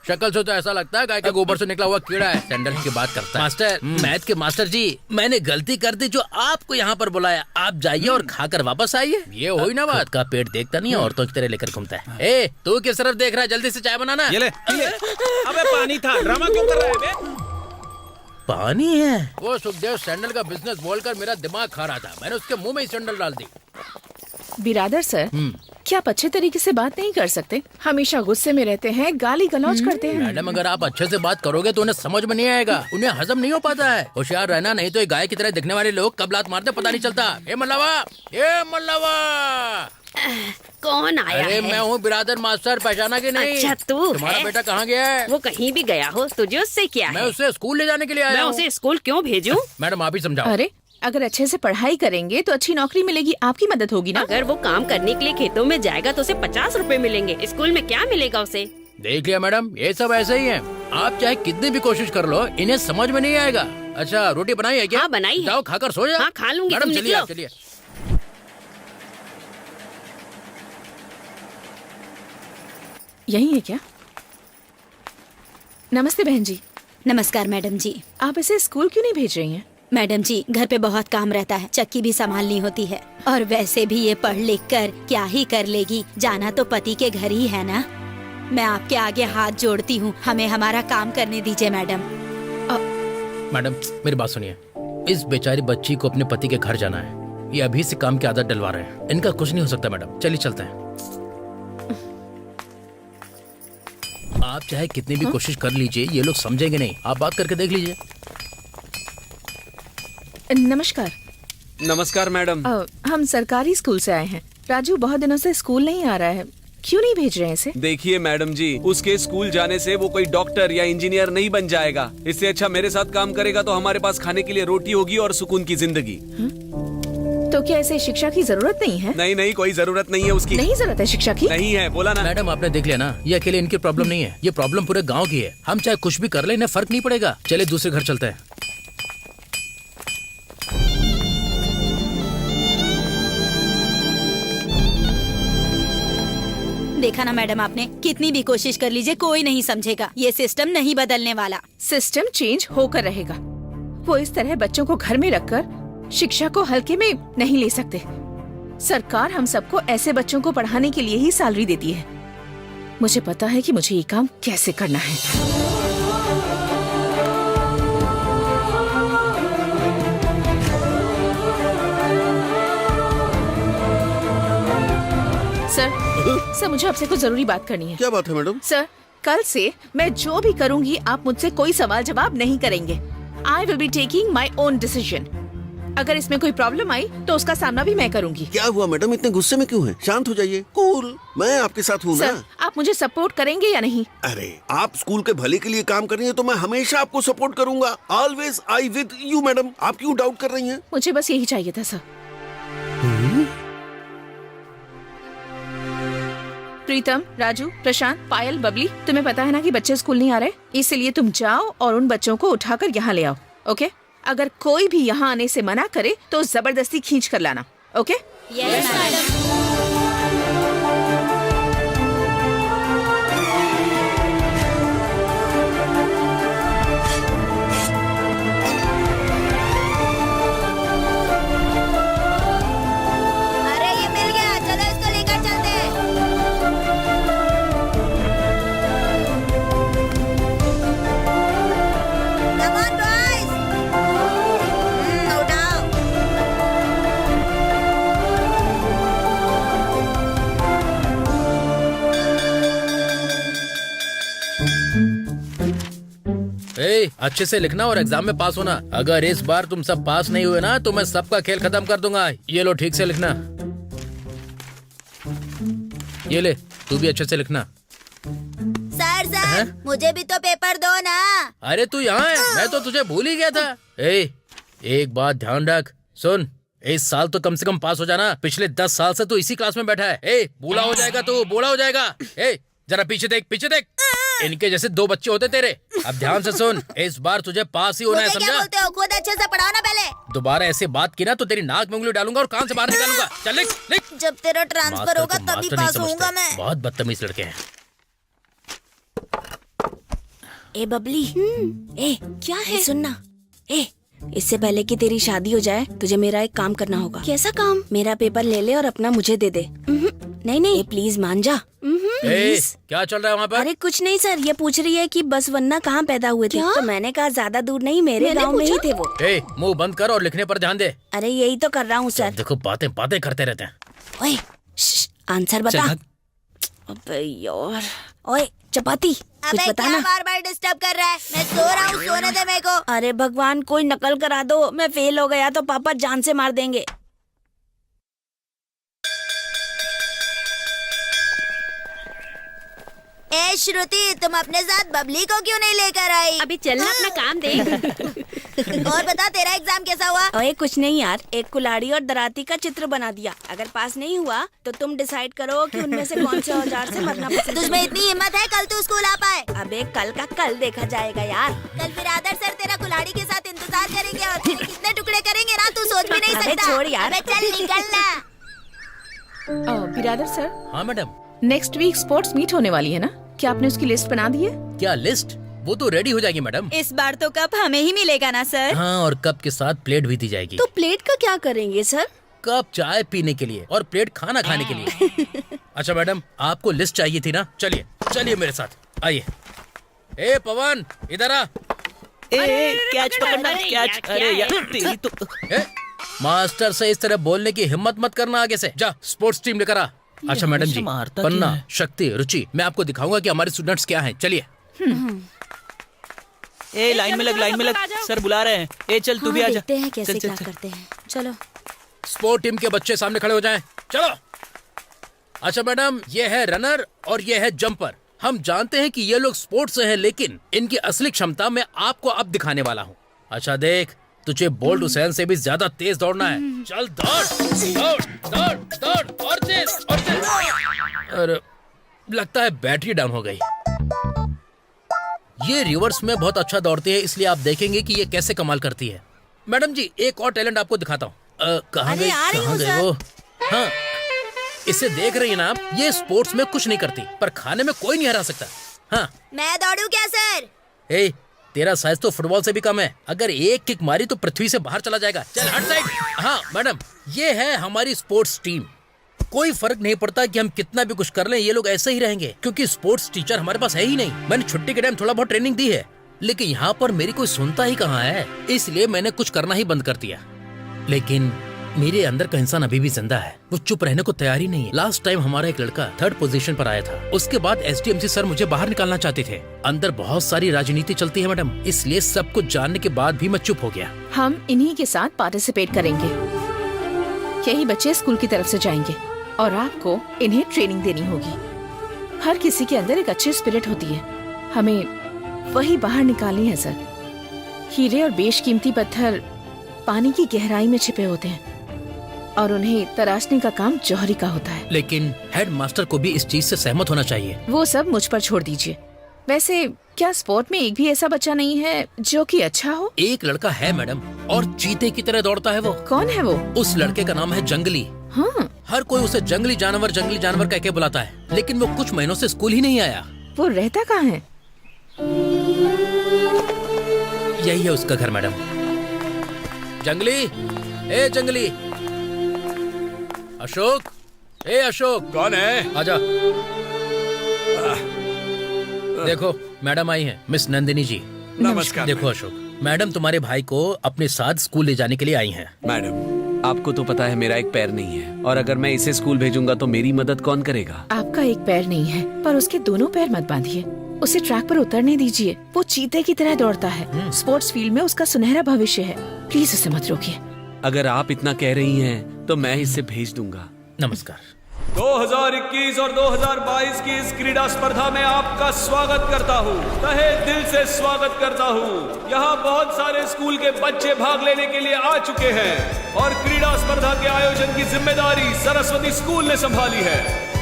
शक्ल से तो ऐसा लगता है गाय के गोबर से निकला हुआ कीड़ा है। सैंडल की बात करता है। मास्टर, मैथ के मास्टर जी, मैंने गलती कर दी जो आपको यहाँ पर बुलाया। आप जाइए और खाकर वापस आइए। ये हुई ना बात। का पेट देखता नहीं है, औरतों की तरह लेकर घूमता है। ए, तू किस तरफ देख रहा है? जल्दी से चाय बनाना। ये ले। अबे पानी था, ड्रामा क्यों कर रहा है बे? पानी है? वो सुखदेव सैंडल का बिजनेस बोलकर मेरा दिमाग खा रहा था, मैंने उसके मुंह में ही सैंडल डाल दी। बिरादर सर, क्या आप अच्छे तरीके से बात नहीं कर सकते? हमेशा गुस्से में रहते हैं, गाली गलौज करते हैं। मैडम, अगर आप अच्छे से बात करोगे तो उन्हें समझ में नहीं आएगा, उन्हें हजम नहीं हो पाता है। होशियार रहना, नहीं तो ये गाय की तरह दिखने वाले लोग कब लात मारते पता नहीं चलता। ए मल्लावा, ए मल्लावा। कौन आया अरे है? मैं हूँ बिरादर मास्टर, पहचाना कि नहीं? अच्छा तू तुम्हारा है? बेटा कहाँ गया है? वो कहीं भी गया हो, तुझे उससे क्या मैं है? उसे स्कूल ले जाने के लिए आया मैं हूँ। उसे स्कूल क्यों भेजूं? मैडम आप ही समझाओ। अरे अगर अच्छे से पढ़ाई करेंगे तो अच्छी नौकरी मिलेगी, आपकी मदद होगी ना। अगर वो काम करने के लिए खेतों में जाएगा तो उसे 50 रुपए मिलेंगे। स्कूल में क्या मिलेगा उसे? देख लिया मैडम, ये सब ऐसे ही है। आप चाहे कितनी भी कोशिश कर लो, इन्हें समझ में नहीं आएगा। अच्छा, रोटी बनाई है क्या? हाँ बनाई है। जाओ खाकर सो जाओ। हाँ खा लूंगी, मैडम तुम चलिए, निकलो। चलिए। यही है क्या? नमस्ते बहन जी। नमस्कार मैडम जी। आप इसे स्कूल क्यों नहीं भेज रही हैं? मैडम जी, घर पे बहुत काम रहता है, चक्की भी संभालनी होती है, और वैसे भी ये पढ़ लिख कर क्या ही कर लेगी, जाना तो पति के घर ही है ना। मैं आपके आगे हाथ जोड़ती हूँ, हमें हमारा काम करने दीजिए मैडम। मैडम मेरी बात सुनिए, इस बेचारी बच्ची को अपने पति के घर जाना है। ये अभी से काम की आदत डलवा रहे हैं, इनका कुछ नहीं हो सकता मैडम। चलिए चलते हैं। आप चाहे कितनी भी कोशिश कर लीजिए, ये लोग समझेंगे नहीं। आप बात करके देख लीजिए। नमस्कार। नमस्कार मैडम। हम सरकारी स्कूल से आए हैं। राजू बहुत दिनों से स्कूल नहीं आ रहा है, क्यों नहीं भेज रहे हैं इसे? देखिए मैडम जी, उसके स्कूल जाने से वो कोई डॉक्टर या इंजीनियर नहीं बन जाएगा। इससे अच्छा मेरे साथ काम करेगा तो हमारे पास खाने के लिए रोटी होगी और सुकून की जिंदगी। तो क्या इसे शिक्षा की जरूरत नहीं है? नहीं नहीं, कोई जरूरत नहीं है उसकी। नहीं जरूरत है शिक्षा की? नहीं है, बोला ना। मैडम आपने देख लिया ना, ये अकेले इनकी प्रॉब्लम नहीं है, ये प्रॉब्लम पूरे गांव की है। हम चाहे कुछ भी कर ले, इन्हें फर्क नहीं पड़ेगा। चले दूसरे घर चलते हैं। देखा ना मैडम, आपने कितनी भी कोशिश कर लीजिए कोई नहीं समझेगा। ये सिस्टम नहीं बदलने वाला। सिस्टम चेंज होकर रहेगा। वो इस तरह बच्चों को घर में रखकर शिक्षा को हल्के में नहीं ले सकते। सरकार हम सबको ऐसे बच्चों को पढ़ाने के लिए ही सैलरी देती है। मुझे पता है कि मुझे ये काम कैसे करना है। सर, मुझे आपसे कुछ जरूरी बात करनी है। क्या बात है मैडम? सर, कल से मैं जो भी करूंगी आप मुझसे कोई सवाल जवाब नहीं करेंगे। I will be taking my own decision. अगर इसमें कोई प्रॉब्लम आई तो उसका सामना भी मैं करूंगी। क्या हुआ मैडम, इतने गुस्से में क्यों हैं? शांत हो जाइए, कूल। मैं आपके साथ हूँ ना। सर, आप मुझे सपोर्ट करेंगे या नहीं? अरे, आप स्कूल के भले के लिए काम कर रही हैं तो मैं हमेशा आपको सपोर्ट करूंगा। Always I with you madam. आप क्यों डाउट कर रही हैं? मुझे बस यही चाहिए था सर। प्रीतम, राजू, प्रशांत, पायल, बबली, तुम्हें पता है ना कि बच्चे स्कूल नहीं आ रहे, इसलिए तुम जाओ और उन बच्चों को उठाकर यहाँ ले आओ। ओके? अगर कोई भी यहाँ आने से मना करे तो जबरदस्ती खींच कर लाना। ओके? Yes madam. अरे ये मिल गया, चलो इसको लेकर चलते हैं। Come on boys, उठाओ। अच्छे से लिखना और एग्जाम में पास होना। अगर इस बार तुम सब पास नहीं हुए ना तो मैं सबका खेल खत्म कर दूंगा। ये लो, ठीक से लिखना। ये ले, तू भी अच्छे से लिखना। सर, मुझे भी तो पेपर दो ना। अरे तू यहाँ है, मैं तो तुझे भूल ही गया था। एक बात ध्यान रख, सुन, इस साल तो कम से कम पास हो जाना। पिछले 10 साल से तू इसी क्लास में बैठा है। बूढ़ा हो जाएगा तू, बूढ़ा हो जाएगा। जरा पीछे देख, पीछे देख। इनके जैसे 2 बच्चे होते तेरे। अब ध्यान से सुन, इस बार तुझे पास ही होना है, समझा? क्या बोलते हो? खुद अच्छे से पढ़ाओ ना पहले। दोबारा ऐसे बात की ना तो तेरी नाक में उंगली डालूंगा और कान से बाहर निकालूंगा। चल लिख, लिख। जब तेरा ट्रांसफर होगा तभी पास होऊंगा मैं। बहुत बदतमीज लड़के हैं। ए बबली, क्या है? सुनना, इससे पहले कि तेरी शादी हो जाए तुझे मेरा एक काम करना होगा। कैसा काम? मेरा पेपर ले ले और अपना मुझे दे दे। नहीं, प्लीज मान जा। क्या चल रहा है वहाँ पर? अरे कुछ नहीं सर, ये पूछ रही है कि बस वन्ना कहाँ पैदा हुए थे। तो मैंने कहा ज्यादा दूर नहीं, मेरे गांव में ही थे वो। मुंह बंद कर और लिखने पर ध्यान दे। अरे यही तो कर रहा हूँ सर। देखो, बातें करते रहते हैं। ओए, आंसर बता। अबे यार, ओए चपाती, कुछ बता ना। बार-बार डिस्टर्ब कर रहा है, मैं सो रहा हूँ, सोने दे मेरे को। अरे भगवान, कोई नकल करा दो, मैं फेल हो गया तो पापा जान से मार देंगे। ए श्रुति, तुम अपने साथ बबली को क्यों नहीं लेकर आई? अभी चलना, अपना काम देख। और बता, तेरा एग्जाम कैसा हुआ? ओए कुछ नहीं यार, एक कुल्हाड़ी और दराती का चित्र बना दिया। अगर पास नहीं हुआ तो तुम डिसाइड करो कि उनमें से कौन से औजार से मरना पसंद। तुझमें इतनी हिम्मत है कल तू स्कूल आ पाए? अबे कल का कल देखा जाएगा यार। कल फिर आदर सर तेरा कुल्हाड़ी के साथ इंतजार करेंगे और तेरे कितने टुकड़े करेंगे ना तू सोच भी नहीं सकता। छोड़ यार, चल निकलना। बिरादर सर। हाँ madam. Next week sports meet होने वाली है ना, क्या आपने उसकी लिस्ट बना दी है? क्या लिस्ट? वो तो रेडी हो जाएगी मैडम। इस बार तो कप हमें ही मिलेगा ना सर? हाँ, और कप के साथ प्लेट भी दी जाएगी। तो प्लेट का क्या करेंगे सर? कप चाय पीने के लिए और प्लेट खाना खाने के लिए। अच्छा मैडम, आपको लिस्ट चाहिए थी ना? चलिए मेरे साथ, आइए। ए पवन, इधर आ। कैच पकड़ना, कैच। अरे यार तेरी तो। मास्टर से इस तरह बोलने की हिम्मत मत करना आगे से। जा, स्पोर्ट्स टीम लेकर आ। अच्छा मैडम जी, पन्ना, शक्ति, रुचि, मैं आपको दिखाऊंगा कि हमारे स्टूडेंट्स क्या हैं। चलिए। लाइन में लग, सर बुला रहे हैं। चल तू भी आ जा। देखते हैं कैसे क्या करते हैं। चलो। स्पोर्ट टीम के बच्चे सामने खड़े हो जाएं। चलो। अच्छा मैडम, ये है रनर और ये है जंपर। हम जानते हैं कि ये लोग स्पोर्ट्स से हैं, लेकिन इनकी असली क्षमता मैं आपको अब दिखाने वाला हूँ। अच्छा देख, तुझे बोल्ट हुसैन से भी ज्यादा तेज दौड़ना है। चल दौड़ और तेज। अरे लगता है बैटरी डाउन हो गई। ये रिवर्स में बहुत अच्छा दौड़ती है, इसलिए आप देखेंगे कि ये कैसे कमाल करती है। मैडम जी, एक और टैलेंट आपको दिखाता हूँ। कहाँ गए वो? हाँ, इसे देख रही है ना आप, ये स्पोर्ट्स में कुछ नहीं करती पर खाने में कोई नहीं हरा सकता। हाँ मैं दौड़ू क्या सर? ए, तेरा साइज तो फुटबॉल से भी कम है। अगर एक किक मारी तो पृथ्वी से बाहर चला जाएगा। चल हट साइड। हाँ मैडम, ये है हमारी स्पोर्ट्स टीम। कोई फर्क नहीं पड़ता कि हम कितना भी कुछ कर लें, ये लोग ऐसे ही रहेंगे क्योंकि स्पोर्ट्स टीचर हमारे पास है ही नहीं। मैंने छुट्टी के टाइम थोड़ा बहुत ट्रेनिंग दी है, लेकिन यहाँ पर मेरी कोई सुनता ही कहाँ है, इसलिए मैंने कुछ करना ही बंद कर दिया। लेकिन मेरे अंदर का इंसान अभी भी जिंदा है, वो चुप रहने को तैयार ही नहीं है। लास्ट टाइम हमारा एक लड़का 3rd पोजीशन पर आया था, उसके बाद SDMC सर मुझे बाहर निकालना चाहते थे। अंदर बहुत सारी राजनीति चलती है मैडम, इसलिए सब कुछ जानने के बाद भी मैं चुप हो गया। हम इन्हीं के साथ पार्टिसिपेट करेंगे। यही बच्चे स्कूल की तरफ से जाएंगे और आपको इन्हें ट्रेनिंग देनी होगी। हर किसी के अंदर एक अच्छी स्पिरिट होती है, हमें वही बाहर निकालनी है सर। हीरे और बेशकीमती पत्थर पानी की गहराई में छिपे होते हैं और उन्हें तराशने का काम जौहरी का होता है। लेकिन हेड मास्टर को भी इस चीज से सहमत होना चाहिए। वो सब मुझ पर छोड़ दीजिए। वैसे क्या स्पोर्ट में एक भी ऐसा बच्चा नहीं है जो कि अच्छा हो? एक लड़का है मैडम, और चीते की तरह दौड़ता है वो। कौन है वो? उस लड़के का नाम है जंगली। हाँ, हर कोई उसे जंगली जानवर कह के बुलाता है, लेकिन वो कुछ महीनों से स्कूल ही नहीं आया। वो रहता कहाँ है? यही है उसका घर मैडम। जंगली, ए जंगली, अशोक, ए अशोक। कौन है? आजा। देखो मैडम आई हैं, मिस नंदिनी जी। नमस्कार। देखो अशोक, मैडम तुम्हारे भाई को अपने साथ स्कूल ले जाने के लिए आई हैं। मैडम, आपको तो पता है मेरा एक पैर नहीं है, और अगर मैं इसे स्कूल भेजूंगा तो मेरी मदद कौन करेगा? आपका एक पैर नहीं है, पर उसके दोनों पैर मत बांधिए। उसे ट्रैक पर उतरने दीजिए। वो चीते की तरह दौड़ता है। स्पोर्ट्स फील्ड में उसका सुनहरा भविष्य है। प्लीज उसे मत रोकिए। अगर आप इतना कह रही हैं तो मैं इसे भेज दूंगा। नमस्कार। 2021 और 2022 की इस क्रीड़ा स्पर्धा में आपका स्वागत करता हूँ, तहे दिल से स्वागत करता हूँ। यहाँ बहुत सारे स्कूल के बच्चे भाग लेने के लिए आ चुके हैं और क्रीड़ा स्पर्धा के आयोजन की जिम्मेदारी सरस्वती स्कूल ने संभाली है।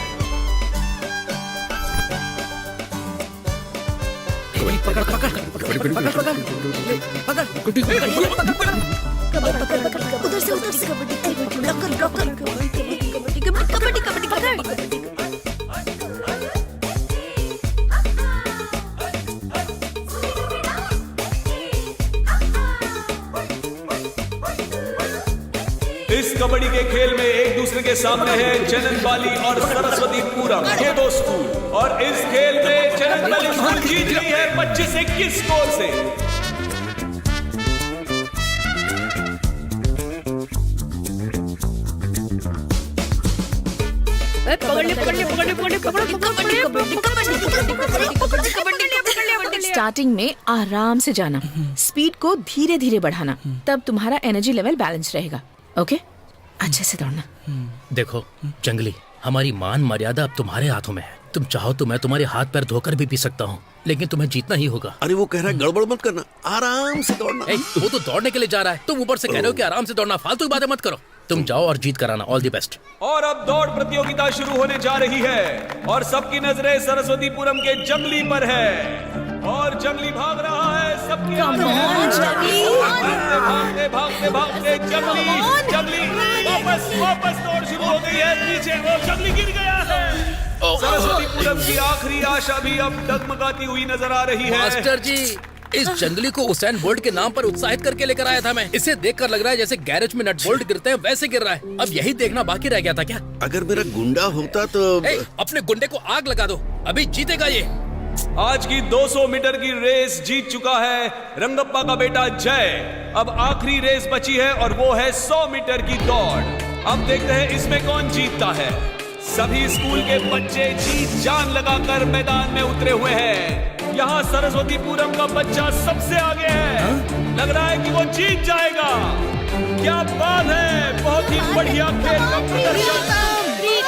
उधर से कबड्डी पकड़। इस कबड्डी के खेल में एक दूसरे के सामने है चननबाली और सरस्वतीपुरम, ये दो स्कूल, और इस खेल में चननबाली स्कूल जीत रही है 25-21 स्कोर से। स्टार्टिंग में आराम से जाना, स्पीड को धीरे धीरे बढ़ाना, तब तुम्हारा एनर्जी लेवल बैलेंस रहेगा। ओके, अच्छे से दौड़ना। देखो जंगली, हमारी मान मर्यादा अब तुम्हारे हाथों में है। तुम चाहो तो मैं तुम्हारे हाथ पैर धोकर भी पी सकता हूँ, लेकिन तुम्हें जीतना ही होगा। अरे वो कह रहा है गड़बड़ मत करना, आराम से दौड़ना। वो तो दौड़ने के लिए जा रहा है, तुम ऊपर से कह रहे हो कि आराम से दौड़ना। फालतू की बातें मत करो, तुम जाओ और जीत कराना। All the best. और अब दौड़ प्रतियोगिता शुरू होने जा रही है और सबकी नजरें सरस्वतीपुरम के जंगली पर है और जंगली भाग रहा है। सबकी भागते भागते भागते जंगली वापस दौड़ शुरू हो गई है। पीछे वो जंगली गिर गया है। सरस्वतीपुरम की आखिरी आशा भी अब डगमगाती हुई नजर आ रही है। मास्टर जी, इस जंगली को उसेन बोल्ट के नाम पर उत्साहित करके लेकर आया था मैं। इसे देखकर लग रहा है जैसे गैरेज में नट बोल्ट गिरते हैं वैसे गिर रहा है। अब यही देखना बाकी रह गया था क्या? अगर मेरा गुंडा होता तो अपने गुंडे को आग लगा दो, अभी जीतेगा ये। आज की 200 मीटर की रेस जीत चुका है रंगप्पा का बेटा जय। अब आखिरी रेस बची है और वो है 100 मीटर की दौड़। अब देखते हैं इसमें कौन जीतता है। सभी स्कूल के बच्चे जी जान लगाकर मैदान में उतरे हुए हैं। यहाँ सरस्वतीपुरम का बच्चा सबसे आगे है। लग रहा है कि वो जीत जाएगा। क्या बात है, बहुत ही बढ़िया खेल का प्रदर्शन।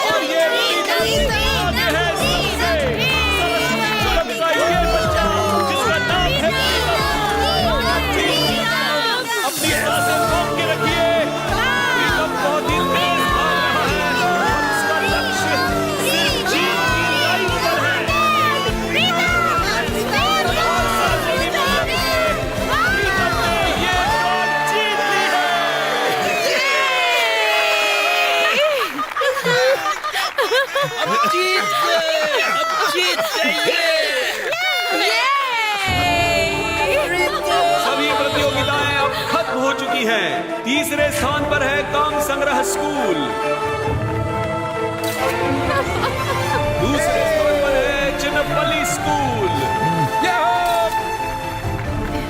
और ये आगे है सबसे सरस्वतीपुरम का ये बच्चा जिसका नाम है अपनी सांसें रोक के रखिए। बहुत ही तेज भाग रहा है और उसका लक्ष्य सिर्फ जीत की लाइन पर है। जीत गए, अब जीत सभी प्रतियोगिताएं अब खत्म हो चुकी हैं। तीसरे स्थान पर है काम संग्रह स्कूल, दूसरे स्थान पर है चिन्नपल्ली स्कूल,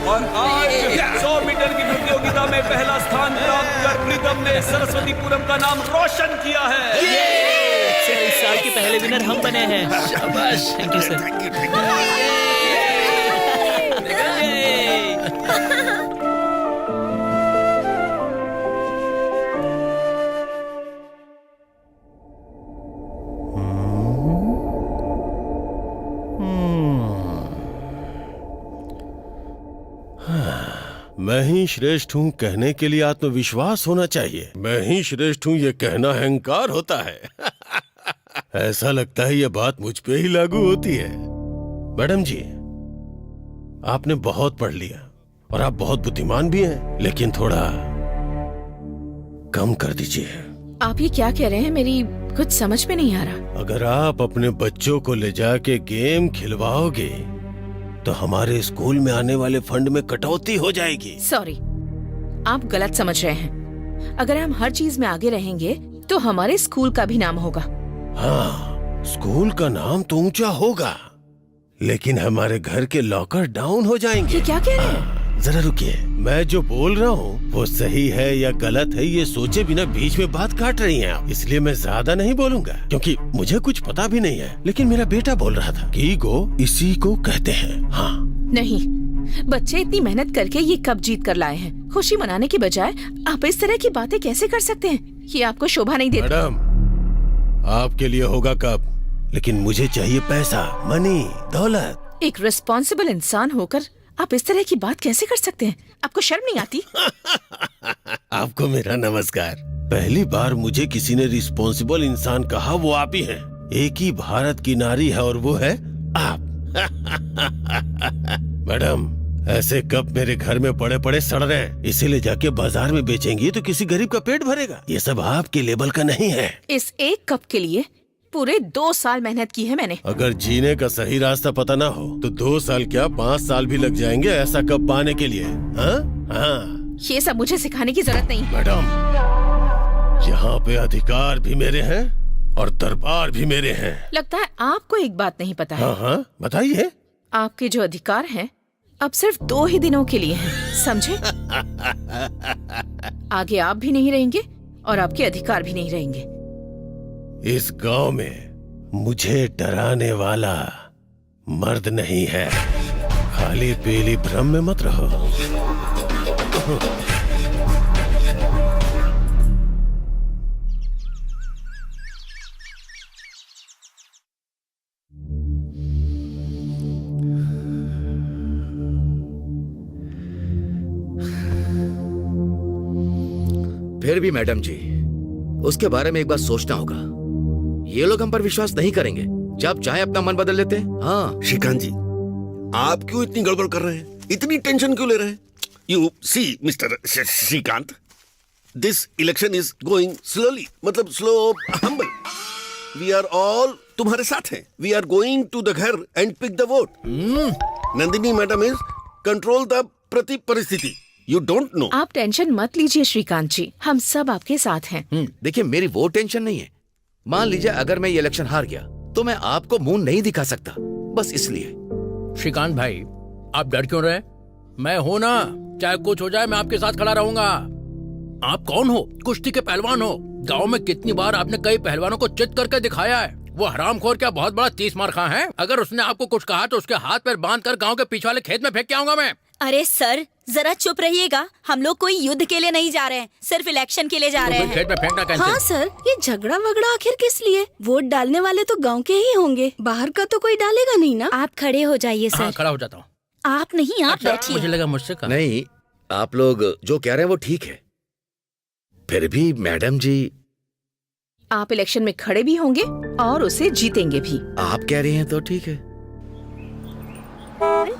और आज 100 मीटर की प्रतियोगिता में पहला स्थान प्राप्त कर प्रीतम ने सरस्वतीपुरम का नाम रोशन किया है। इस साल के पहले विनर हम बने हैं। शाबाश। Thank you sir. मैं ही श्रेष्ठ हूँ कहने के लिए आत्मविश्वास होना चाहिए। मैं ही श्रेष्ठ हूँ ये कहना अहंकार होता है। ऐसा लगता है ये बात मुझ पे ही लागू होती है। मैडम जी, आपने बहुत पढ़ लिया और आप बहुत बुद्धिमान भी हैं, लेकिन थोड़ा कम कर दीजिए। आप ये क्या कह रहे हैं? मेरी कुछ समझ में नहीं आ रहा। अगर आप अपने बच्चों को ले जाके गेम खिलवाओगे तो हमारे स्कूल में आने वाले फंड में कटौती हो जाएगी। सॉरी, आप गलत समझ रहे हैं। अगर हम हर चीज में आगे रहेंगे तो हमारे स्कूल का भी नाम होगा। हाँ, स्कूल का नाम तो ऊंचा होगा, लेकिन हमारे घर के लॉकर डाउन हो जाएंगे। ये क्या कह रहे हैं? जरा रुकिए, मैं जो बोल रहा हूँ वो सही है या गलत है ये सोचे बिना बीच में बात काट रही हैं आप। इसलिए मैं ज्यादा नहीं बोलूंगा क्योंकि मुझे कुछ पता भी नहीं है। लेकिन मेरा बेटा बोल रहा था कि ईगो इसी को कहते हैं। हाँ नहीं, बच्चे इतनी मेहनत करके ये कप जीत कर लाए हैं। खुशी मनाने की बजाय आप इस तरह की बातें कैसे कर सकते हैं? ये आपको शोभा नहीं देता। मैडम, आपके लिए होगा कप, लेकिन मुझे चाहिए पैसा, मनी, दौलत। एक रिस्पॉन्सिबल इंसान होकर आप इस तरह की बात कैसे कर सकते हैं? आपको शर्म नहीं आती? आपको मेरा नमस्कार। पहली बार मुझे किसी ने रिस्पॉन्सिबल इंसान कहा, वो आप ही हैं। एक ही भारत की नारी है और वो है आप। मैडम, ऐसे कप मेरे घर में पड़े पड़े सड़ रहे हैं, इसीलिए जाके बाजार में बेचेंगी तो किसी गरीब का पेट भरेगा। ये सब आपके लेवल का नहीं है। इस एक कप के लिए पूरे 2 साल मेहनत की है मैंने। अगर जीने का सही रास्ता पता ना हो तो 2 साल क्या 5 साल भी लग जाएंगे ऐसा कप पाने के लिए। हाँ हाँ, ये सब मुझे सिखाने की जरूरत नहीं। मैडम, यहाँ पे अधिकार भी मेरे हैं और दरबार भी मेरे हैं। लगता है आपको एक बात नहीं पता है। हाँ हाँ, बताइए। आपके जो अधिकार हैं अब सिर्फ 2 ही दिनों के लिए हैं, समझे? आगे आप भी नहीं रहेंगे और आपके अधिकार भी नहीं रहेंगे। इस गांव में मुझे डराने वाला मर्द नहीं है। खाली पीली भ्रम में मत रहो। फिर भी मैडम जी, उसके बारे में एक बार सोचना होगा। ये लोग हम पर विश्वास नहीं करेंगे जब चाहे अपना मन बदल लेते हैं। हाँ श्रीकांत जी, आप क्यों इतनी गड़बड़ कर रहे हैं? इतनी टेंशन क्यों ले रहे हैं? You see mister Srikanth, this election is going slowly, मतलब slow humble. We are all तुम्हारे साथ हैं। We are going to the घर and pick the vote. Nandini madam is control the प्रति परिस्थिति। You don't know. आप टेंशन मत लीजिए श्रीकांत जी, हम सब आपके साथ हैं। देखिए, मेरी वो टेंशन नहीं है। मान लीजिए अगर मैं ये इलेक्शन हार गया तो मैं आपको मुंह नहीं दिखा सकता, बस इसलिए। श्रीकांत भाई, आप डर क्यों रहे? मैं हूं ना, चाहे कुछ हो जाए मैं आपके साथ खड़ा रहूंगा। आप कौन हो? कुश्ती के पहलवान हो। गांव में कितनी बार आपने कई पहलवानों को चित करके दिखाया है। वो हरामखोर क्या बहुत बड़ा 30 मार खा है? अगर उसने आपको कुछ कहा तो उसके हाथ पैर बांध कर गाँव के पीछे वाले खेत में फेंक के आऊंगा मैं। अरे सर, जरा चुप रहिएगा। हम लोग कोई युद्ध के लिए नहीं जा रहे हैं, सिर्फ इलेक्शन के लिए जा रहे हैं। खेत में फेंकना कैसे? हाँ सर, ये झगड़ा वगड़ा आखिर किस लिए? वोट डालने वाले तो गांव के ही होंगे, बाहर का तो कोई डालेगा नहीं ना। आप खड़े हो जाइए सर। हाँ, खड़ा हो जाता हूँ। आप नहीं, आप बैठिए। मुझे लगा मुझसे कहा। नहीं, आप लोग जो कह रहे हैं वो ठीक है। फिर भी मैडम जी, आप इलेक्शन में खड़े भी होंगे और उसे जीतेंगे भी। आप कह रही हैं तो ठीक है।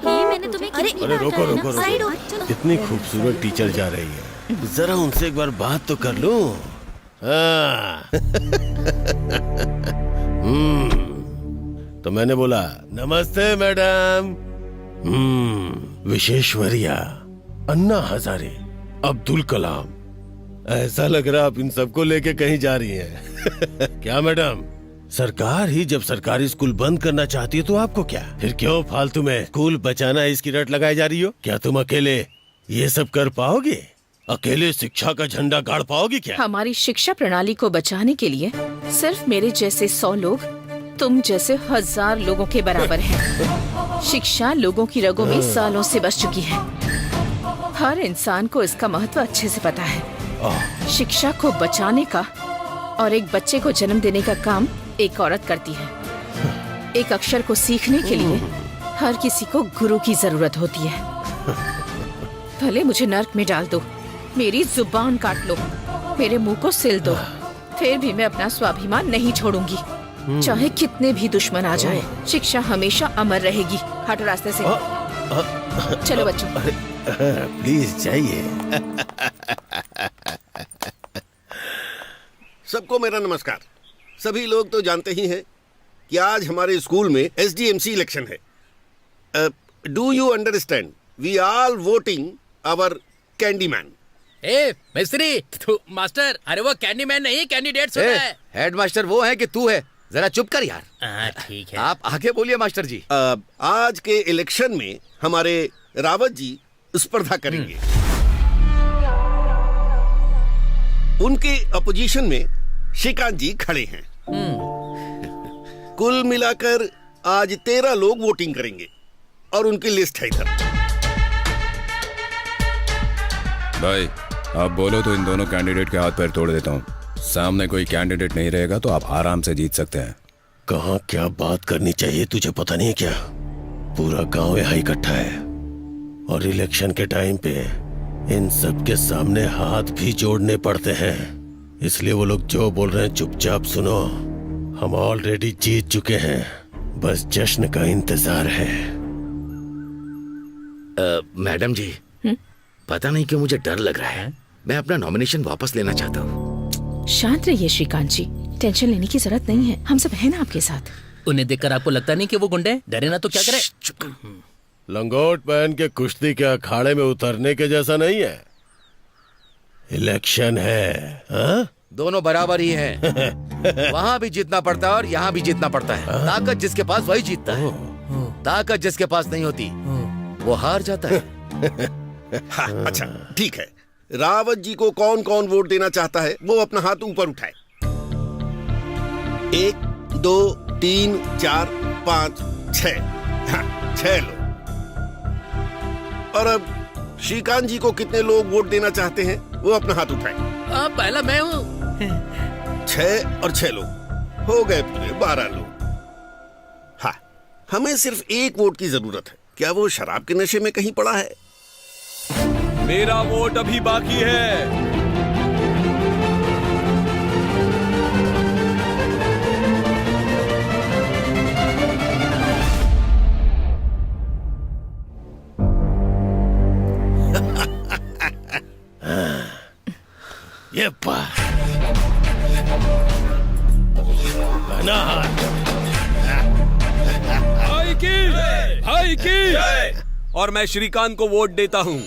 मैंने तुम्हें अरे रोको रोको रोको, कितनी खूबसूरत टीचर जा रही है, जरा उनसे एक बार बात तो कर लूं। हाँ। तो मैंने बोला नमस्ते मैडम। विश्वेश्वरैया, अन्ना हजारे, अब्दुल कलाम, ऐसा लग रहा आप इन सबको लेके कहीं जा रही हैं। क्या मैडम, सरकार ही जब सरकारी स्कूल बंद करना चाहती है तो आपको क्या, फिर क्यों फालतू में स्कूल बचाना इसकी रट लगाई जा रही हो? क्या तुम अकेले ये सब कर पाओगे? अकेले शिक्षा का झंडा गाड़ पाओगे क्या? हमारी शिक्षा प्रणाली को बचाने के लिए सिर्फ मेरे जैसे 100 लोग तुम जैसे 1000 लोगों के बराबर हैं। शिक्षा लोगों की रगों में सालों से बस चुकी है। हर इंसान को इसका महत्व अच्छे से पता है। शिक्षा को बचाने का और एक बच्चे को जन्म देने का काम एक औरत करती है। एक अक्षर को सीखने के लिए हर किसी को गुरु की जरूरत होती है। भले मुझे नर्क में डाल दो, मेरी जुबान काट लो, मेरे मुंह को सिल दो, फिर भी मैं अपना स्वाभिमान नहीं छोड़ूंगी, चाहे कितने भी दुश्मन आ जाए। शिक्षा हमेशा अमर रहेगी। हटो रास्ते से। चलो बच्चों। प्लीज जाइए। सबको मेरा नमस्कार। सभी लोग तो जानते ही हैं कि आज हमारे स्कूल में SDMC इलेक्शन है। Do you understand? We are voting our candy man. ए मिस्त्री, तू मास्टर, अरे वो कैंडी मैन नहीं, कैंडिडेट होता है। हेड मास्टर वो है कि तू है? जरा चुप कर यार। ठीक है, आप आगे बोलिए मास्टर जी। आज के इलेक्शन में हमारे रावत जी स्पर्धा करेंगे। उनके अपोजिशन में श्रीकांत जी खड़े हैं। कुल मिलाकर आज 13 लोग वोटिंग करेंगे और उनकी लिस्ट है इधर। भाई आप बोलो तो इन दोनों कैंडिडेट के हाथ पैर तोड़ देता हूँ। सामने कोई कैंडिडेट नहीं रहेगा तो आप आराम से जीत सकते हैं। कहाँ क्या बात करनी चाहिए तुझे पता नहीं है क्या? पूरा गांव यहाँ इकट्ठा है और इलेक्शन के टाइम पे इन सब के सामने हाथ भी जोड़ने पड़ते हैं। इसलिए वो लोग जो बोल रहे हैं चुपचाप सुनो। हम ऑलरेडी जीत चुके हैं, बस जश्न का इंतजार है। मैडम जी, पता नहीं क्यों मुझे डर लग रहा है। मैं अपना नॉमिनेशन वापस लेना चाहता हूँ। शांत रहिए श्रीकांत जी, टेंशन लेने की जरूरत नहीं है। हम सब हैं ना आपके साथ। उन्हें देखकर आपको लगता नहीं कि वो गुंडे? डरे ना तो क्या करे? लंगोट पहन के कुश्ती के अखाड़े में उतरने के जैसा नहीं है। इलेक्शन है। हा? दोनों बराबर ही हैं। वहाँ भी जीतना पड़ता है और यहाँ भी जीतना पड़ता है। ताकत जिसके पास वही जीतता है, ताकत जिसके पास नहीं होती वो हार जाता है। हाँ, अच्छा ठीक है। रावत जी को कौन कौन वोट देना चाहता है वो अपना हाथ ऊपर उठाए। 1 2 3 4 5 6। हाँ, 6 लोग। और अब श्रीकांत जी को कितने लोग वोट देना चाहते हैं वो अपना हाथ उठाए। पहला मैं हूँ। 6 और 6 लोग हो गए, पूरे 12 लोग। हाँ, हमें सिर्फ एक वोट की जरूरत है। क्या वो शराब के नशे में कहीं पड़ा है? मेरा वोट अभी बाकी है। ये भाई की और मैं श्रीकांत को वोट देता हूँ।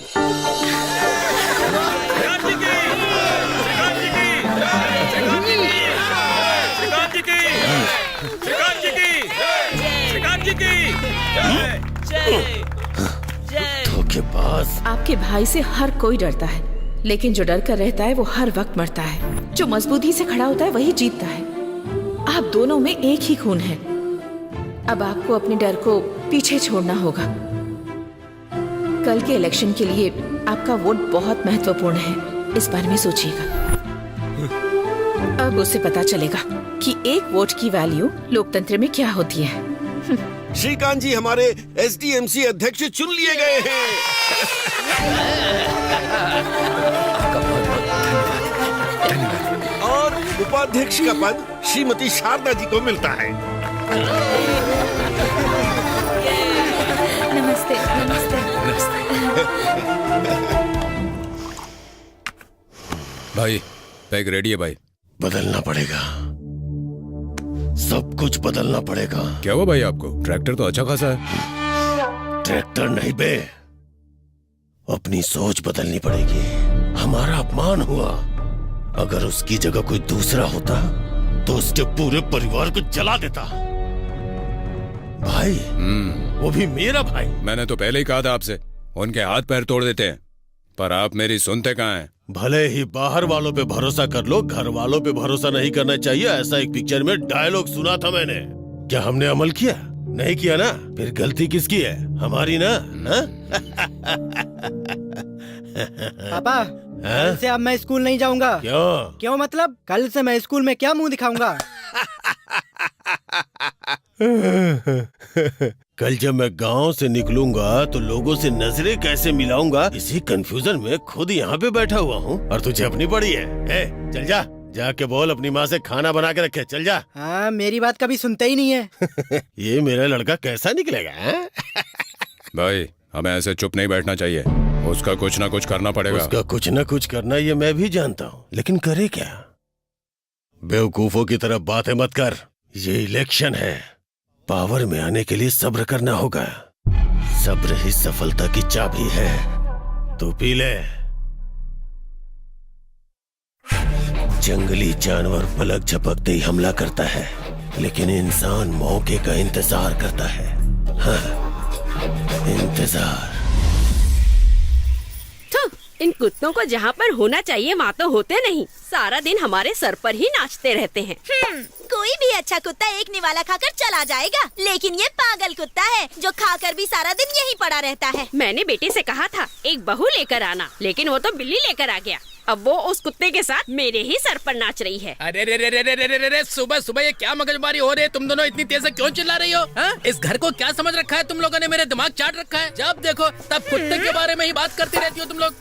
धोखेबाज। आपके भाई से हर कोई डरता है, लेकिन जो डर कर रहता है वो हर वक्त मरता है। जो मजबूती से खड़ा होता है वही जीतता है। आप दोनों में एक ही खून है। अब आपको अपने डर को पीछे छोड़ना होगा। कल के इलेक्शन के लिए आपका वोट बहुत महत्वपूर्ण है, इस बारे में सोचिएगा। अब उसे पता चलेगा कि एक वोट की वैल्यू लोकतंत्र में क्या होती है। श्रीकांत जी हमारे SDMC अध्यक्ष चुन लिए गए हैं। और उपाध्यक्ष का पद श्रीमती शारदा जी को मिलता है। नमस्ते। नमस्ते। भाई पैग रेडी है भाई। बदलना पड़ेगा। सब कुछ बदलना पड़ेगा। क्या हुआ भाई आपको? ट्रैक्टर तो अच्छा खासा है। ट्रैक्टर नहीं बे, अपनी सोच बदलनी पड़ेगी। हमारा अपमान हुआ, अगर उसकी जगह कोई दूसरा होता तो उसके पूरे परिवार को जला देता। भाई, वो भी मेरा भाई। मैंने तो पहले ही कहा था आपसे, उनके हाथ पैर तोड़ देते हैं, पर आप मेरी सुनते कहाँ हैं? भले ही बाहर वालों पे भरोसा कर लो, घर वालों पे भरोसा नहीं करना चाहिए, ऐसा एक पिक्चर में डायलॉग सुना था मैंने। क्या हमने अमल किया? नहीं किया ना? फिर गलती किसकी है? हमारी ना? पापा, कल से अब मैं स्कूल नहीं जाऊंगा। क्यों मतलब? कल से मैं स्कूल में क्या मुंह दिखाऊंगा? कल जब मैं गांव से निकलूंगा तो लोगों से नजरें कैसे मिलाऊंगा, इसी कंफ्यूजन में खुद यहाँ पे बैठा हुआ हूँ और तुझे अपनी पड़ी है। चल जा, जाके बोल अपनी माँ से खाना बना के रखे। चल जा। हाँ, मेरी बात कभी सुनते ही नहीं है। ये मेरा लड़का कैसा निकलेगा? भाई, हमें ऐसे चुप नहीं बैठना चाहिए, उसका कुछ ना कुछ करना पड़ेगा। उसका कुछ ना कुछ करना ये मैं भी जानता हूँ, लेकिन करे क्या? बेवकूफों की तरह बातें मत कर। ये इलेक्शन है, पावर में आने के लिए सब्र करना होगा। सब्र ही सफलता की चाबी है। तू पी ले। जंगली जानवर पलक झपकते ही हमला करता है, लेकिन इंसान मौके का इंतजार करता है। हाँ, इंतजार। इन कुत्तों को जहाँ पर होना चाहिए वहाँ तो होते नहीं, सारा दिन हमारे सर पर ही नाचते रहते हैं। कोई भी अच्छा कुत्ता एक निवाला खाकर चला जाएगा, लेकिन ये पागल कुत्ता है जो खाकर भी सारा दिन यहीं पड़ा रहता है। मैंने बेटे से कहा था एक बहू लेकर आना, लेकिन वो तो बिल्ली लेकर आ गया। अब वो उस कुत्ते के साथ मेरे ही सर पर नाच रही है। अरे रे रे रे रे रे रे रे, सुबह सुबह ये क्या मगजमारी हो रही है? तुम दोनों इतनी तेज से क्यों चिल्ला रही हो? हाँ? इस घर को क्या समझ रखा है तुम लोगों ने? मेरे दिमाग चाट रखा है। जब देखो तब कुत्ते के बारे में ही बात करती रहती हो तुम लोग।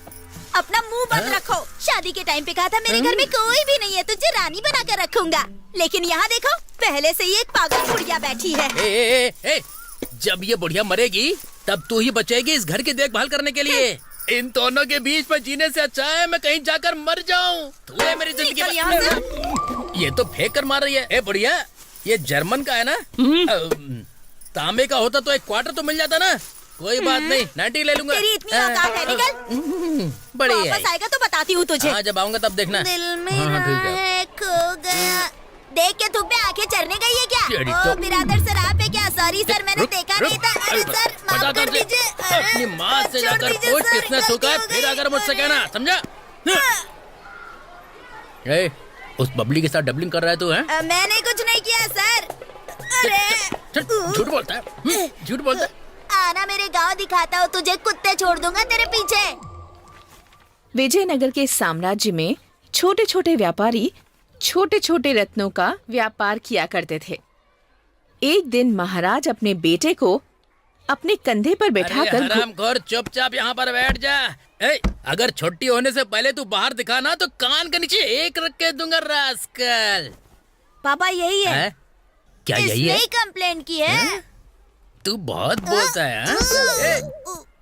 अपना मुंह बंद रखो। शादी के टाइम पे कहा था मेरे घर में कोई भी नहीं है, तुझे रानी बना कर रखूंगा, लेकिन यहाँ देखो पहले से ही एक पागल बुढ़िया बैठी है। ए, जब ये बुढ़िया मरेगी तब तू ही बचेगी इस घर की देखभाल करने के लिए। इन दोनों के बीच में जीने से अच्छा है मैं कहीं जाकर मर जाऊं। तू है मेरी जिंदगी में। ये तो फेंक कर मार रही है। ए बुढ़िया, ये जर्मन का है ना? तांबे का होता तो एक क्वार्टर तो मिल जाता ना। कोई बात नहीं, 90 ले लूंगा। तेरी इतनी औकात है, निकल। बढ़िया। वापस आएगा तो बताती हूँ तुझे। हाँ, जब आऊंगा तब देखना। दिल में है खो गया। देख के धूप में आंखें चरने गई है क्या? ओ बिरादर सर, आप है क्या? सॉरी सर, मैंने देखा नहीं था। अरे सर माफ कर दीजिए। अपनी माँ से जाकर पूछ किसने थूका है, फिर अगर मुझसे कहना, समझा? उस बबली के साथ डबलिंग कर रहा है तू? है मैंने कुछ नहीं किया सर। अरे झूठ बोलता है, झूठ बोलता है। आना मेरे गांव दिखाता हूँ तुझे, कुत्ते छोड़ दूंगा तेरे पीछे। विजयनगर के साम्राज्य में छोटे छोटे व्यापारी छोटे छोटे रत्नों का व्यापार किया करते थे। एक दिन महाराज अपने बेटे को अपने कंधे पर बैठाकर हरामखोर, चुपचाप यहाँ पर बैठ जा। अगर छुट्टी होने से पहले तू बाहर दिखाना तो कान के नीचे एक रख के दूंगा रास्कल। पापा यही है। क्या यही है? इसने कंप्लेंट की है। तू बहुत बोलता है।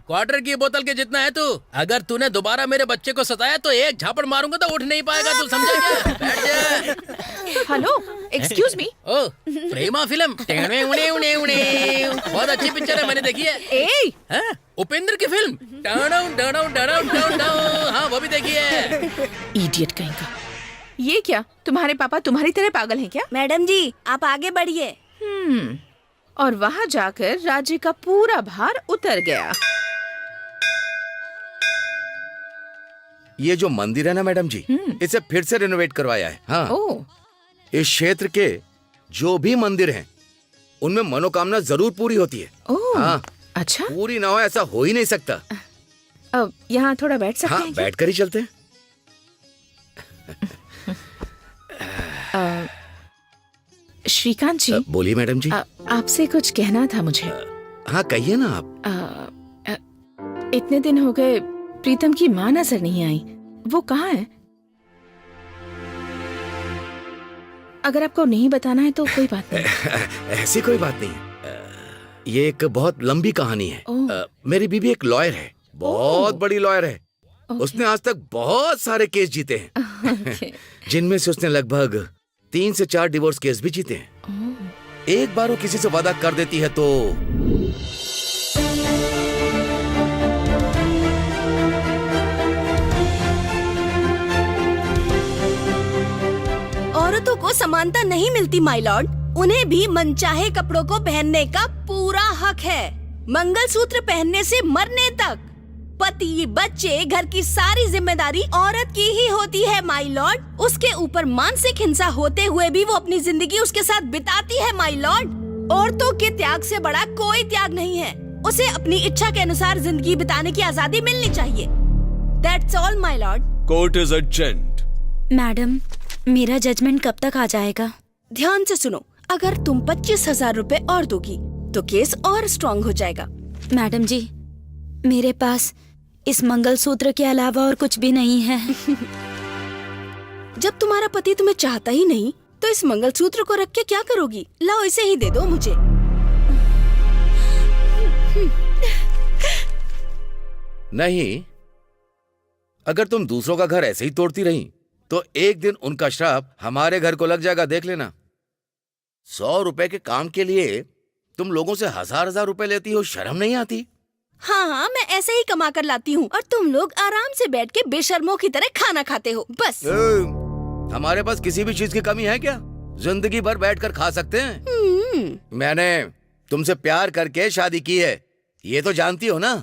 क्वार्टर की बोतल के जितना है तू। अगर तूने दोबारा मेरे बच्चे को सताया तो एक झापड़ मारूंगा तो उठ नहीं पाएगा। तू समझा क्या? बैठ जा। Hello, excuse me. ओ, प्रेमा फिल्म। बहुत अच्छी पिक्चर है, मैंने देखी है। उपेंद्र की फिल्म। हाँ, वो भी देखी है। इडियट कहीं का। ये क्या, तुम्हारे पापा तुम्हारी तरह पागल हैं क्या? मैडम जी, आप आगे बढ़िए। और वहाँ जाकर राज्य का पूरा भार उतर गया। ये जो मंदिर है ना मैडम जी, इसे फिर से रिनोवेट करवाया है। हाँ। इस क्षेत्र के जो भी मंदिर हैं, उनमें मनोकामना जरूर पूरी होती है। हाँ। अच्छा, पूरी ना हो ऐसा हो ही नहीं सकता। अब यहाँ थोड़ा बैठ सकते हैं? बैठ कर ही चलते हैं। श्रीकांत जी। बोलिए मैडम जी। आपसे कुछ कहना था मुझे। हाँ, कहिए ना आप। इतने दिन हो गए प्रीतम की माँ नजर नहीं आई, वो कहाँ है? अगर आपको नहीं बताना है तो कोई बात नहीं। ऐसी कोई बात नहीं। ये एक बहुत लंबी कहानी है। मेरी बीबी एक लॉयर है, बहुत बड़ी लॉयर है। उसने आज तक बहुत सारे केस जीते हैं, जिनमें से उसने लगभग 3 से 4 डिवोर्स केस भी जीते हैं। एक बार वो किसी से वादा कर देती है तो औरतों को समानता नहीं मिलती माय लॉर्ड। उन्हें भी मनचाहे कपड़ों को पहनने का पूरा हक है, मंगलसूत्र पहनने से मरने तक। पति, बच्चे, घर की सारी जिम्मेदारी औरत की ही होती है माय लॉर्ड। उसके ऊपर मानसिक हिंसा होते हुए भी वो अपनी जिंदगी उसके साथ बिताती है माय लॉर्ड। औरतों के त्याग से बड़ा कोई त्याग नहीं है। उसे अपनी इच्छा के अनुसार जिंदगी बिताने की आजादी मिलनी चाहिए। That's all my lord. Court is adjourned. Madam, मेरा जजमेंट कब तक आ जाएगा? ध्यान से सुनो, अगर तुम 25,000 रुपए और दोगी तो केस और स्ट्रॉन्ग हो जाएगा। मैडम जी, मेरे पास इस मंगलसूत्र के अलावा और कुछ भी नहीं है। जब तुम्हारा पति तुम्हें चाहता ही नहीं तो इस मंगलसूत्र को रख के क्या करोगी? लाओ, इसे ही दे दो मुझे। नहीं, अगर तुम दूसरों का घर ऐसे ही तोड़ती रही तो एक दिन उनका श्राप हमारे घर को लग जाएगा, देख लेना। 100 रुपए के काम के लिए तुम लोगों से हजार रुपए लेती हो, शर्म नहीं आती? हाँ हाँ, मैं ऐसे ही कमा कर लाती हूँ और तुम लोग आराम से बैठ के बेशर्मों की तरह खाना खाते हो, बस। हमारे पास किसी भी चीज की कमी है क्या? जिंदगी भर बैठकर खा सकते हैं। मैंने तुमसे प्यार करके शादी की है, ये तो जानती हो ना।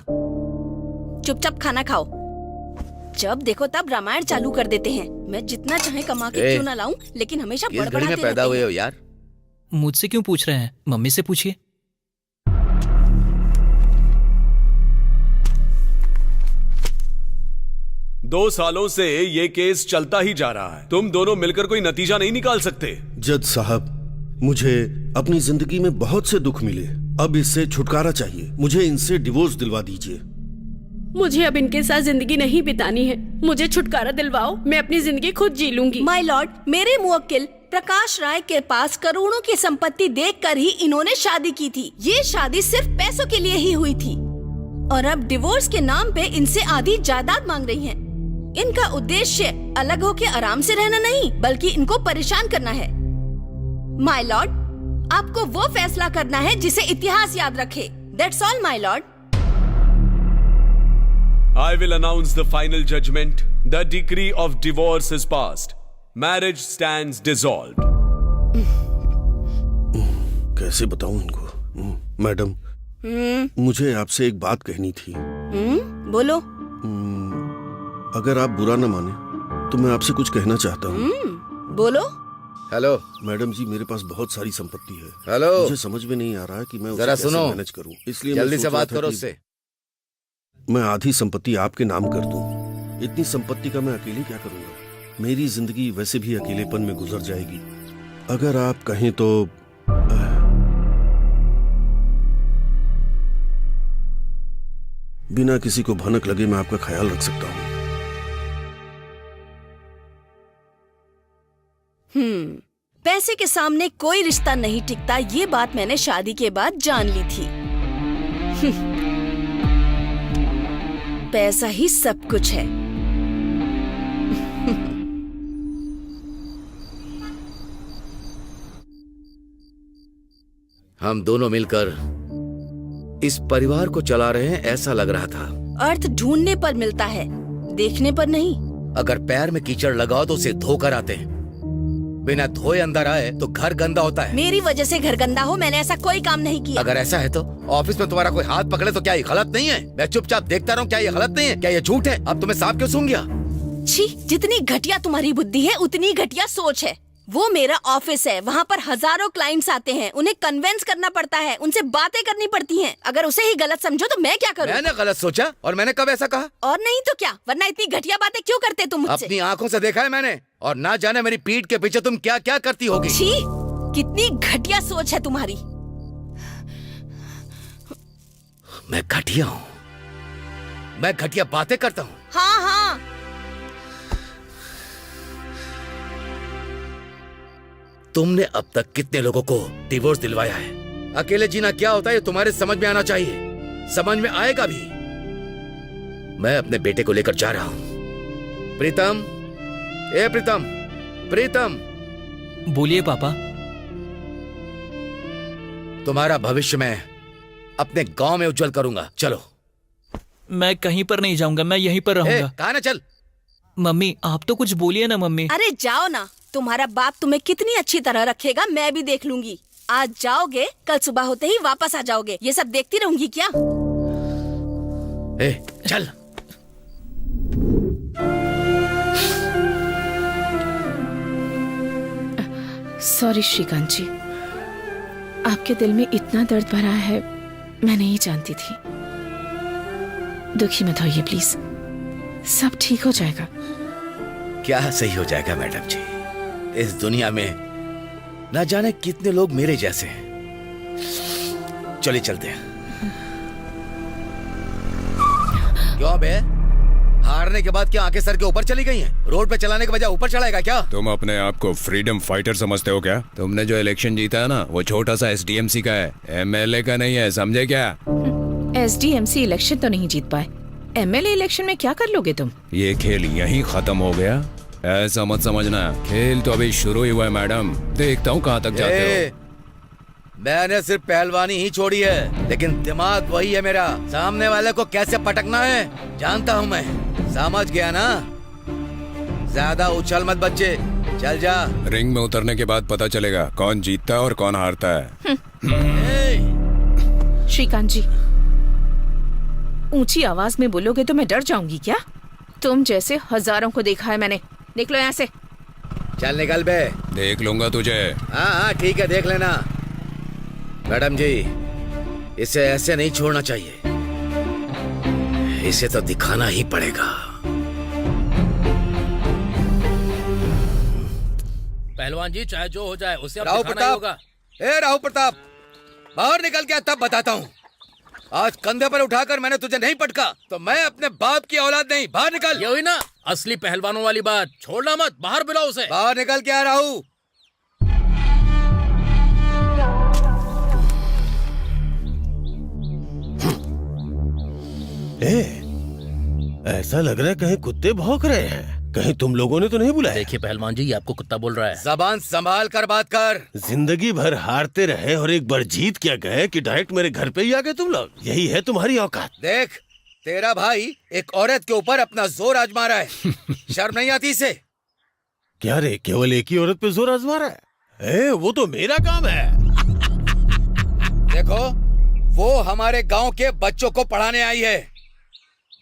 चुपचाप खाना खाओ। जब देखो तब रामायण चालू कर देते हैं। मैं जितना चाहे कमा के क्यों ना लाऊं, लेकिन हमेशा बड़बड़ाते रहते हैं। पैदा हुए हो यार? मुझसे क्यों पूछ रहे हैं? मम्मी से पूछिए। दो सालों से ये केस चलता ही जा रहा है। तुम दोनों मिलकर कोई नतीजा नहीं निकाल सकते? जज साहब, मुझे अपनी जिंदगी में बहुत से दुख मिले, अब इससे छुटकारा चाहिए। मुझे इनसे डिवोर्स दिलवा दीजिए। मुझे अब इनके साथ जिंदगी नहीं बितानी है। मुझे छुटकारा दिलवाओ, मैं अपनी जिंदगी खुद जी लूंगी। माय लॉर्ड, मेरे मुवक्किल प्रकाश राय के पास करोड़ों की संपत्ति देखकर ही इन्होंने शादी की थी। ये शादी सिर्फ पैसों के लिए ही हुई थी और अब डिवोर्स के नाम पे इनसे आधी जायदाद मांग रही हैं। इनका उद्देश्य अलग होके आराम से रहना नहीं, बल्कि इनको परेशान करना है। माय लॉर्ड, आपको वो फैसला करना है जिसे इतिहास याद रखे। That's all, my lord. I will announce the final judgment. The decree of divorce is passed. Marriage stands dissolved. कैसे बताऊं इनको? मैडम, मुझे आपसे एक बात कहनी थी। बोलो। अगर आप बुरा न माने तो मैं आपसे कुछ कहना चाहता हूँ। बोलो। हेलो मैडम जी, मेरे पास बहुत सारी संपत्ति है। हेलो, मुझे समझ में नहीं आ रहा है कि मैं उसे जरा कैसे सुनो, मैनेज करूं। इसलिए जल्दी से बात करो उससे। मैं आधी संपत्ति आपके नाम कर दूं। इतनी संपत्ति का मैं अकेले क्या करूंगा? मेरी जिंदगी वैसे भी अकेलेपन में गुजर जाएगी। अगर आप कहें तो बिना किसी को भनक लगे मैं आपका ख्याल रख सकता हूं। पैसे के सामने कोई रिश्ता नहीं टिकता, ये बात मैंने शादी के बाद जान ली थी। पैसा ही सब कुछ है। हम दोनों मिलकर इस परिवार को चला रहे हैं ऐसा लग रहा था। अर्थ ढूंढने पर मिलता है, देखने पर नहीं। अगर पैर में कीचड़ लगाओ तो उसे धोकर आते हैं, बिना धोए अंदर आए तो घर गंदा होता है। मेरी वजह से घर गंदा हो? मैंने ऐसा कोई काम नहीं किया। अगर ऐसा है तो ऑफिस में तुम्हारा कोई हाथ पकड़े तो क्या ये गलत नहीं है? मैं चुपचाप देखता रहूं, क्या ये गलत नहीं है? क्या ये झूठ है? अब तुम्हें सांप क्यों सूंघ गया? छी, जितनी घटिया तुम्हारी बुद्धि है उतनी घटिया सोच है। वो मेरा ऑफिस है, वहाँ पर हजारों क्लाइंट्स आते हैं, उन्हें कन्विंस करना पड़ता है, उनसे बातें करनी पड़ती हैं। अगर उसे ही गलत समझो तो मैं क्या करूँ? मैंने गलत सोचा? और मैंने कब ऐसा कहा? और नहीं तो क्या, वरना इतनी घटिया बातें क्यों करते तुम मुझसे? अपनी आंखों से देखा है मैंने, और ना जाने मेरी पीठ के पीछे तुम क्या क्या करती होगी। छी, कितनी घटिया सोच है तुम्हारी। मैं घटिया हूँ? मैं घटिया बातें करता हूँ? हाँ हाँ, तुमने अब तक कितने लोगों को डिवोर्स दिलवाया है? अकेले जीना क्या होता है ये तुम्हारे समझ में आना चाहिए, समझ में आएगा भी। मैं अपने बेटे को लेकर जा रहा हूं। प्रीतम, ए प्रीतम, प्रीतम, बोलिए पापा। तुम्हारा भविष्य मैं अपने गांव में उज्जवल करूंगा। चलो। मैं कहीं पर नहीं जाऊंगा, मैं यहीं पर रहूंगा। कहा ना चल। मम्मी आप तो कुछ बोलिए ना मम्मी। अरे जाओ ना, तुम्हारा बाप तुम्हें कितनी अच्छी तरह रखेगा मैं भी देख लूंगी। आज जाओगे, कल सुबह होते ही वापस आ जाओगे। ये सब देखती रहूंगी क्या? चल। सॉरी श्रीकांत जी, आपके दिल में इतना दर्द भरा है मैं नहीं जानती थी। दुखी मत होइए प्लीज, सब ठीक हो जाएगा। क्या सही हो जाएगा मैडम जी? इस दुनिया में न जाने कितने लोग मेरे जैसे हैं। चलिए चलते हैं। क्यों बे? हारने के बाद क्या आंखें सर के ऊपर चली गई हैं? रोड पे चलाने के बजाय ऊपर चलाएगा क्या? तुम अपने आप को फ्रीडम फाइटर समझते हो क्या? तुमने जो इलेक्शन जीता है ना, वो छोटा सा SDMC का है, MLA का नहीं है, समझे क्या? SDMC इलेक्शन तो नहीं जीत पाए, MLA इलेक्शन में क्या कर लोगे तुम? ये खेल यहीं खत्म हो गया, ऐसा मत समझना। खेल तो अभी शुरू ही हुआ है मैडम, देखता हूँ कहाँ तक जाते हो। मैंने सिर्फ पहलवानी ही छोड़ी है, लेकिन दिमाग वही है मेरा। सामने वाले को कैसे पटकना है जानता हूँ मैं। समझ गया ना? ज्यादा उछल मत बच्चे, चल जा। रिंग में उतरने के बाद पता चलेगा कौन जीतता है और कौन हारता है। श्रीकांत जी, ऊंची आवाज में बोलोगे तो मैं डर जाऊंगी क्या? तुम जैसे हजारों को देखा है मैंने। निकलो यहाँ से। चल निकल बे। देख लूंगा तुझे। हाँ ठीक है, देख लेना। मैडम जी, इसे ऐसे नहीं छोड़ना चाहिए, इसे तो दिखाना ही पड़ेगा। पहलवान जी, चाहे जो हो जाए उसे अब राव दिखाना ही होगा। प्रताप, राव प्रताप, बाहर निकल के तब बताता हूँ। आज कंधे पर उठाकर मैंने तुझे नहीं पटका तो मैं अपने बाप की औलाद नहीं। बाहर निकल। ये हुई ना असली पहलवानों वाली बात। छोड़ना मत, बाहर बुलाओ उसे। बाहर निकल के आ रहा हूँ। ऐसा लग रहा है कहीं कुत्ते भौंक रहे हैं। कहीं तुम लोगों ने तो नहीं बुलाया? देखिए पहलवान जी, ये आपको कुत्ता बोल रहा है। जबान संभाल कर बात कर। जिंदगी भर हारते रहे और एक बार जीत क्या गए कि डायरेक्ट मेरे घर पे ही आ गए तुम लोग। यही है तुम्हारी औकात। देख, तेरा भाई एक औरत के ऊपर अपना जोर आजमा रहा है। शर्म नहीं आती इसे? क्या रे, केवल एक ही औरत पे जोर आजमा रहा है? वो तो मेरा काम है। देखो, वो हमारे गांव के बच्चों को पढ़ाने आई है।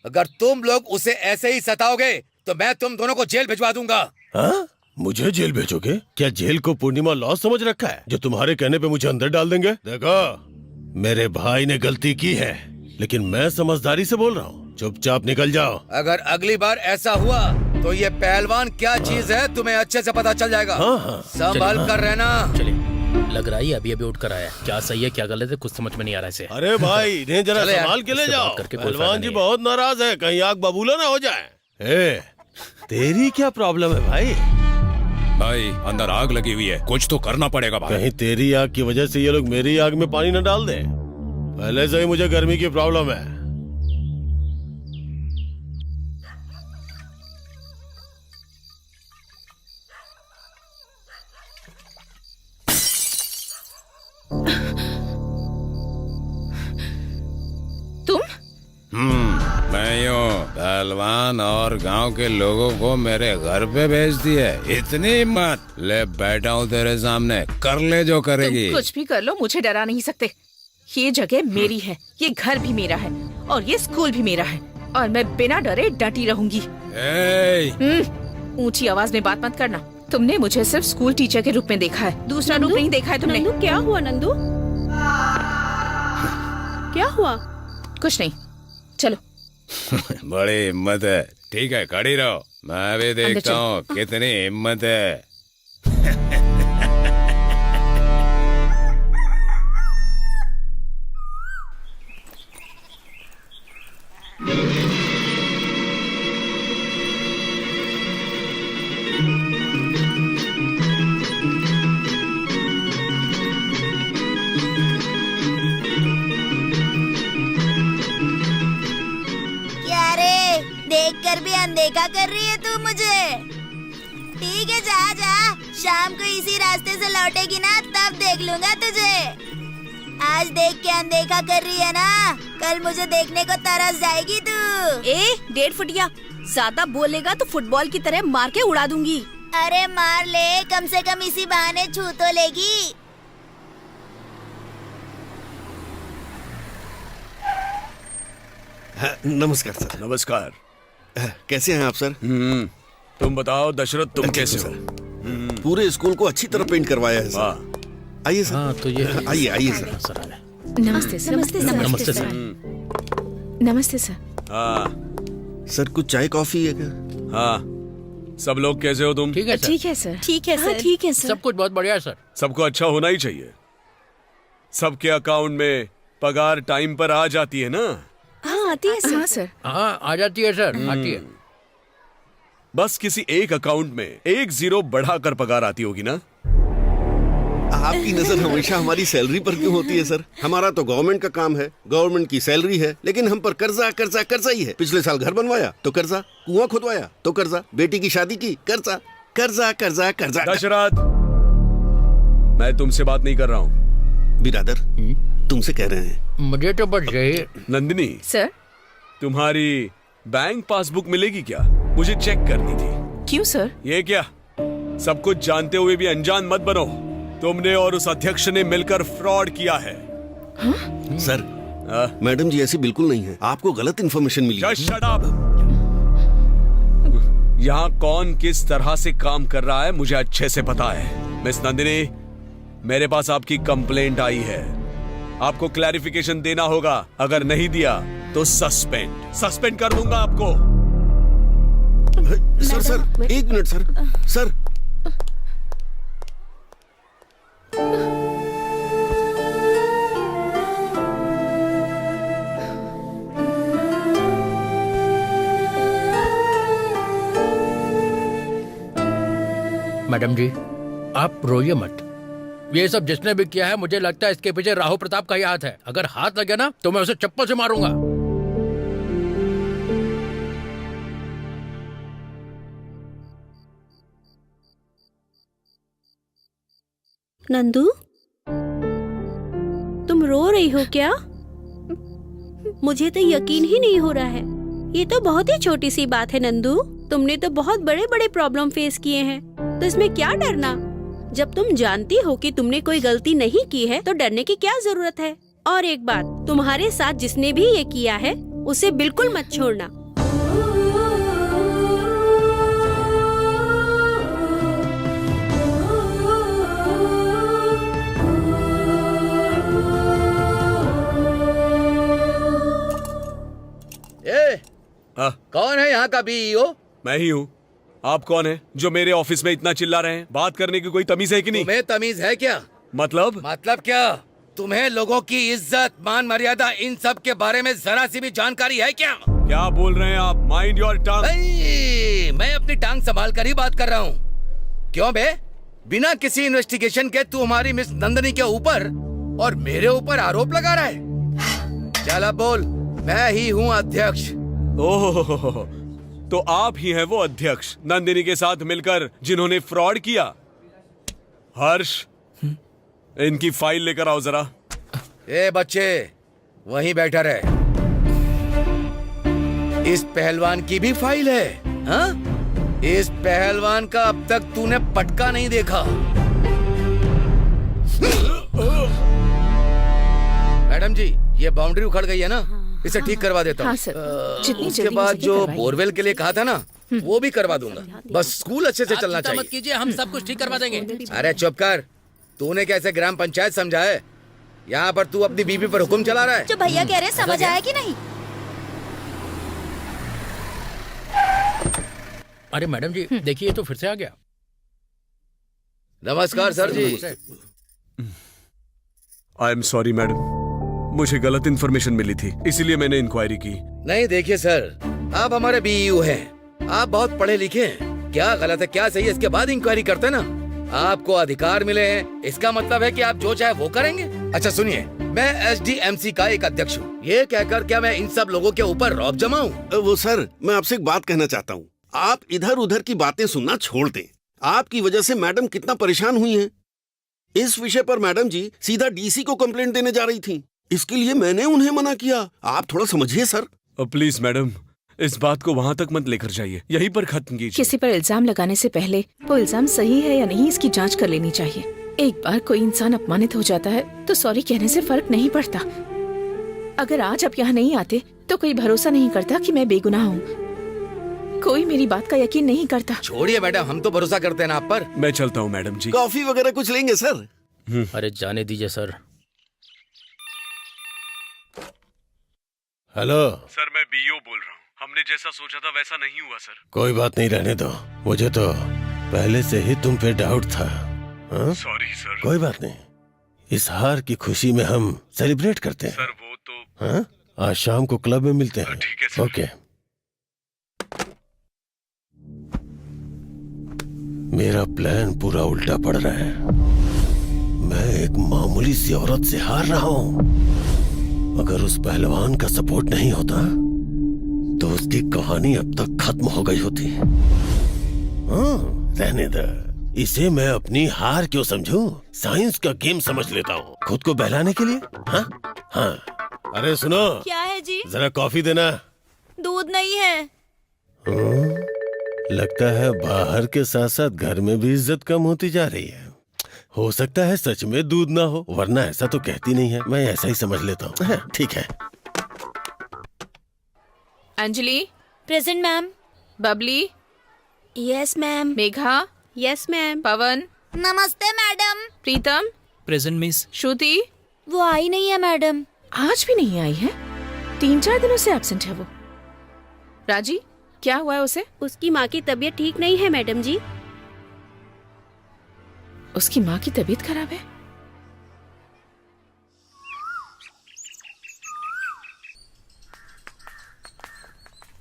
अगर तुम लोग उसे ऐसे ही सताओगे तो मैं तुम दोनों को जेल भिजवा दूंगा। हाँ? मुझे जेल भेजोगे? क्या जेल को पूर्णिमा लॉ समझ रखा है जो तुम्हारे कहने पे मुझे अंदर डाल देंगे? देखो, मेरे भाई ने गलती की है, लेकिन मैं समझदारी से बोल रहा हूँ। चुपचाप निकल जाओ। अगर अगली बार ऐसा हुआ तो ये पहलवान क्या चीज है तुम्हें अच्छे से पता चल जाएगा। संभल कर रहना। चलिए, लग रहा है अभी अभी उठ कर आया। क्या सही है क्या गलत है कुछ समझ में नहीं आ रहा इसे। अरे भाई, इन्हें जरा संभाल के ले जाओ। पहलवान जी बहुत नाराज है, कहीं आग बबूला ना हो जाए। तेरी क्या प्रॉब्लम है भाई? भाई, अंदर आग लगी हुई है, कुछ तो करना पड़ेगा भाई। कहीं तेरी आग की वजह से ये लोग मेरी आग में पानी न डाल दें। पहले से ही मुझे गर्मी की प्रॉब्लम है। मैं यूँ पहलवान और गांव के लोगों को मेरे घर पे भेज दिए। इतनी हिम्मत? ले बैठा हूँ तेरे सामने, कर ले जो करेगी। तुम कुछ भी कर लो, मुझे डरा नहीं सकते। ये जगह मेरी है, ये घर भी मेरा है और ये स्कूल भी मेरा है और मैं बिना डरे डटी रहूंगी। ऊंची आवाज में बात मत करना। तुमने मुझे सिर्फ स्कूल टीचर के रूप में देखा है, दूसरा रूप नहीं देखा है तुमने। नंदू, क्या हुआ नंदू? क्या हुआ? कुछ नहीं, चलो। बड़ी हिम्मत है। ठीक है, खड़ी रहो, मैं भी देखता हूँ कितनी हिम्मत है। क्या रे, देखकर भी अनदेखा कर रही है तू मुझे? ठीक है, जा जा। शाम को इसी रास्ते से लौटेगी ना, तब देख लूंगा तुझे। आज देख के अनदेखा कर रही है ना, कल मुझे देखने को तरस जाएगी तू। ए 1.5 फुटिया, ज्यादा बोलेगा तो फुटबॉल की तरह मार के उड़ा दूंगी। अरे मार ले, कम से कम इसी बहाने छू तो लेगी। नमस्कार सर। नमस्कार। कैसे हैं आप सर? तुम बताओ दशरथ, तुम कैसे हो? पूरे स्कूल को अच्छी तरह पेंट करवाया है सर। आइए सर। हाँ, तो ये आइए आइए सर। नमस्ते सर। नमस्ते सर। नमस्ते सर। नमस्ते सर। हाँ सर कुछ चाय कॉफी है क्या? हाँ, सब लोग कैसे हो तुम? ठीक है सर। ठीक है सर। ठीक है सर। ठीक है सर। सब कुछ बहुत बढ़िया है सर। सबको अच्छा होना ही चाहिए। सबके अकाउंट में पगार टाइम पर आ जाती है ना? हाँ आती है सर। हाँ सर। हाँ, आ जाती है सर, आती है। बस किसी एक अकाउंट में 1 0 बढ़ाकर पगार आती होगी ना? आपकी नजर हमेशा हमारी सैलरी पर क्यों होती है सर? हमारा तो गवर्नमेंट का काम है, गवर्नमेंट की सैलरी है, लेकिन हम पर कर्जा कर्जा कर्जा ही है। पिछले साल घर बनवाया तो कर्जा, कुआं खुदवाया तो कर्जा, बेटी की शादी की कर्जा, कर्जा कर्जा कर्जा। दशरथ, मैं तुमसे बात नहीं कर रहा हूँ। बिरादर, तुमसे कह रहे हैं। मुझे तो बस यही। नंदिनी सर। तुम्हारी बैंक पासबुक मिलेगी क्या? मुझे चेक करनी थी। क्यों सर? ये क्या, सब कुछ जानते हुए भी अनजान मत बनो। तुमने और उस अध्यक्ष ने मिलकर फ्रॉड किया है। हाँ? सर, मैडम जी ऐसी बिल्कुल नहीं है, आपको गलत इन्फॉर्मेशन मिली। Just shut up! यहाँ कौन किस तरह से काम कर रहा है मुझे अच्छे से पता है। मिस नंदिनी, मेरे पास आपकी कंप्लेंट आई है, आपको क्लैरिफिकेशन देना होगा। अगर नहीं दिया तो सस्पेंड कर दूंगा आपको। Sir sir 1 minute sir. Sir madam ji, आप रोइए मत। ये सब जिसने भी किया है, मुझे लगता है इसके पीछे राहु प्रताप का ही हाथ है। अगर हाथ लगे ना तो मैं उसे चप्पल से मारूंगा। नंदू, तुम रो रही हो क्या? मुझे तो यकीन ही नहीं हो रहा है। ये तो बहुत ही छोटी सी बात है नंदू। तुमने तो बहुत बड़े बड़े प्रॉब्लम फेस किए हैं, तो इसमें क्या डरना? जब तुम जानती हो कि तुमने कोई गलती नहीं की है तो डरने की क्या जरूरत है? और एक बात, तुम्हारे साथ जिसने भी ये किया है उसे बिल्कुल मत छोड़ना। कौन है यहाँ का बीईओ? मैं ही हूँ। आप कौन है जो मेरे ऑफिस में इतना चिल्ला रहे हैं? बात करने की कोई तमीज है कि नहीं? तुम्हें तमीज है क्या? मतलब क्या? तुम्हें लोगों की इज्जत, मान मर्यादा, इन सब के बारे में जरा सी भी जानकारी है क्या? क्या बोल रहे हैं आप? Mind your tongue. मैं अपनी टांग संभाल कर ही बात कर रहा हूँ। क्यों बे? बिना किसी इन्वेस्टिगेशन के तू हमारी मिस नंदिनी के ऊपर और मेरे ऊपर आरोप लगा रहा है। चल अब बोल। मैं ही हूँ अध्यक्ष। ओह, तो आप ही हैं वो अध्यक्ष नंदिनी के साथ मिलकर जिन्होंने फ्रॉड किया। हर्ष, इनकी फाइल लेकर आओ जरा। ए बच्चे, वहीं बैठा रहे। इस पहलवान की भी फाइल है? हाँ? इस पहलवान का अब तक तूने पटका नहीं देखा। मैडम जी, ये बाउंड्री उखड़ गई है ना, इसे ठीक करवा देता हूँ। हाँ सर, जितनी उसके जल्दी बाद हो सके जो करवाइए। बोरवेल के लिए कहा था ना, वो भी करवा दूंगा। बस स्कूल अच्छे से चलना मत चाहिए। कीजिए, हम सब कुछ ठीक करवा देंगे। अरे चुप कर। तूने कैसे ग्राम पंचायत समझा है? यहाँ पर तू अपनी बीवी पर हुक्म चला रहा है। जो भैया कह रहे हैं समझ आया कि नहीं? अरे मैडम जी, देखिए तो फिर से आ गया। नमस्कार sir ji. I am sorry madam, मुझे गलत इन्फॉर्मेशन मिली थी, इसीलिए मैंने इंक्वायरी की। नहीं देखिए सर, आप हमारे बीईओ हैं, आप बहुत पढ़े लिखे हैं। क्या गलत है क्या सही है इसके बाद इंक्वायरी करते हैं ना। आपको अधिकार मिले हैं, इसका मतलब है कि आप जो चाहे वो करेंगे। अच्छा सुनिए, मैं एसडीएमसी का एक अध्यक्ष हूँ। ये कहकर क्या मैं इन सब लोगों के ऊपर रौब जमाऊं? वो सर, मैं आपसे एक बात कहना चाहता हूँ। आप इधर उधर की बातें सुनना छोड़ दें। आपकी वजह से मैडम कितना परेशान हुई हैं। इस विषय पर मैडम जी सीधा डीसी को कंप्लेंट देने जा रही थी। इसके लिए मैंने उन्हें मना किया। आप थोड़ा समझिए सर। प्लीज मैडम, इस बात को वहाँ तक मत लेकर जाइए, यहीं पर खत्म कीजिए। किसी पर इल्जाम लगाने से पहले वो इल्जाम सही है या नहीं इसकी जांच कर लेनी चाहिए। एक बार कोई इंसान अपमानित हो जाता है तो सॉरी कहने से फर्क नहीं पड़ता। अगर आज आप यहाँ नहीं आते तो कोई भरोसा नहीं करता कि मैं बेगुनाह हूँ। कोई मेरी बात का यकीन नहीं करता। छोड़िए मैडम, हम तो भरोसा करते हैं ना आप पर। मैं चलता हूँ मैडम जी। कॉफी वगैरह कुछ लेंगे सर? अरे जाने दीजिए सर। हेलो सर, मैं बीओ बोल रहा हूँ। हमने जैसा सोचा था वैसा नहीं हुआ सर। कोई बात नहीं, रहने दो। मुझे तो पहले से ही तुम पे डाउट था। Sorry sir. कोई बात नहीं, इस हार की खुशी में हम सेलिब्रेट करते हैं। सर वो तो हाँ? आज शाम को क्लब में मिलते हैं। ठीक है सर। ओके। मेरा प्लान पूरा उल्टा पड़ रहा है। मैं एक मामूली सी औरत से हार रहा हूँ। अगर उस पहलवान का सपोर्ट नहीं होता तो उसकी कहानी अब तक खत्म हो गई होती। रहने दे, इसे मैं अपनी हार क्यों समझूं? साइंस का गेम समझ लेता हूँ खुद को बहलाने के लिए। हाँ हाँ। अरे सुनो, क्या है जी? जरा कॉफी देना। दूध नहीं है। लगता है बाहर के साथ साथ घर में भी इज्जत कम होती जा रही है। हो सकता है सच में दूध ना हो, वरना ऐसा तो कहती नहीं है। मैं ऐसा ही समझ लेता हूँ। ठीक है। Anjali. Present ma'am. Babli. Yes ma'am. Megha. Yes ma'am. Pawan. नमस्ते madam. Pritam. Present miss. Shruti. वो आई नहीं है मैडम। आज भी नहीं आई है? 3-4 दिनों से एब्सेंट है वो। राजी, क्या हुआ है उसे? उसकी माँ की तबीयत ठीक नहीं है मैडम जी। उसकी माँ की तबीयत खराब है?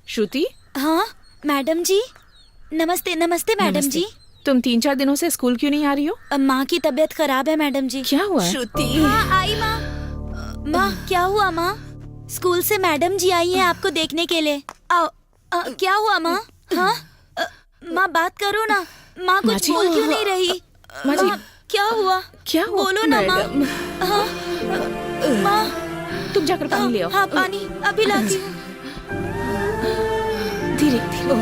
श्रुति। हाँ मैडम जी। नमस्ते नमस्ते मैडम जी। तुम 3-4 दिनों से स्कूल क्यों नहीं आ रही हो? माँ की तबीयत खराब है मैडम जी। क्या हुआ है? श्रुति। हाँ आई माँ। माँ क्या हुआ माँ? स्कूल से मैडम जी आई हैं आपको देखने के लिए। क्या हुआ माँ? हाँ माँ बात करो ना। माँ कुछ बोल क्यों नहीं रही? माँ जी क्या हुआ? क्या हुआ? बोलो ना माँ। हाँ तुम जाकर पानी ले आओ। हाँ पानी अभी लाती हूँ। धीरे धीरे।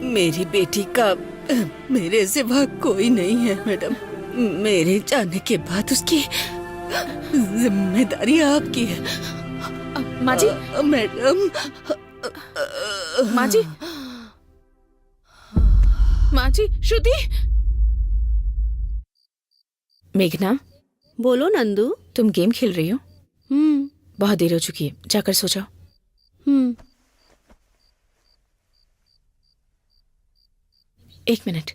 मेरी बेटी का मेरे सिवा कोई नहीं है मैडम। मेरे जाने के बाद उसकी जिम्मेदारी आपकी है। माँ जी। मैडम। माँ जी। माँ जी। श्रुति। मेघना। बोलो नंदू। तुम गेम खेल रही हो? बहुत देर हो चुकी है, जाकर सो जाओ। 1 मिनट।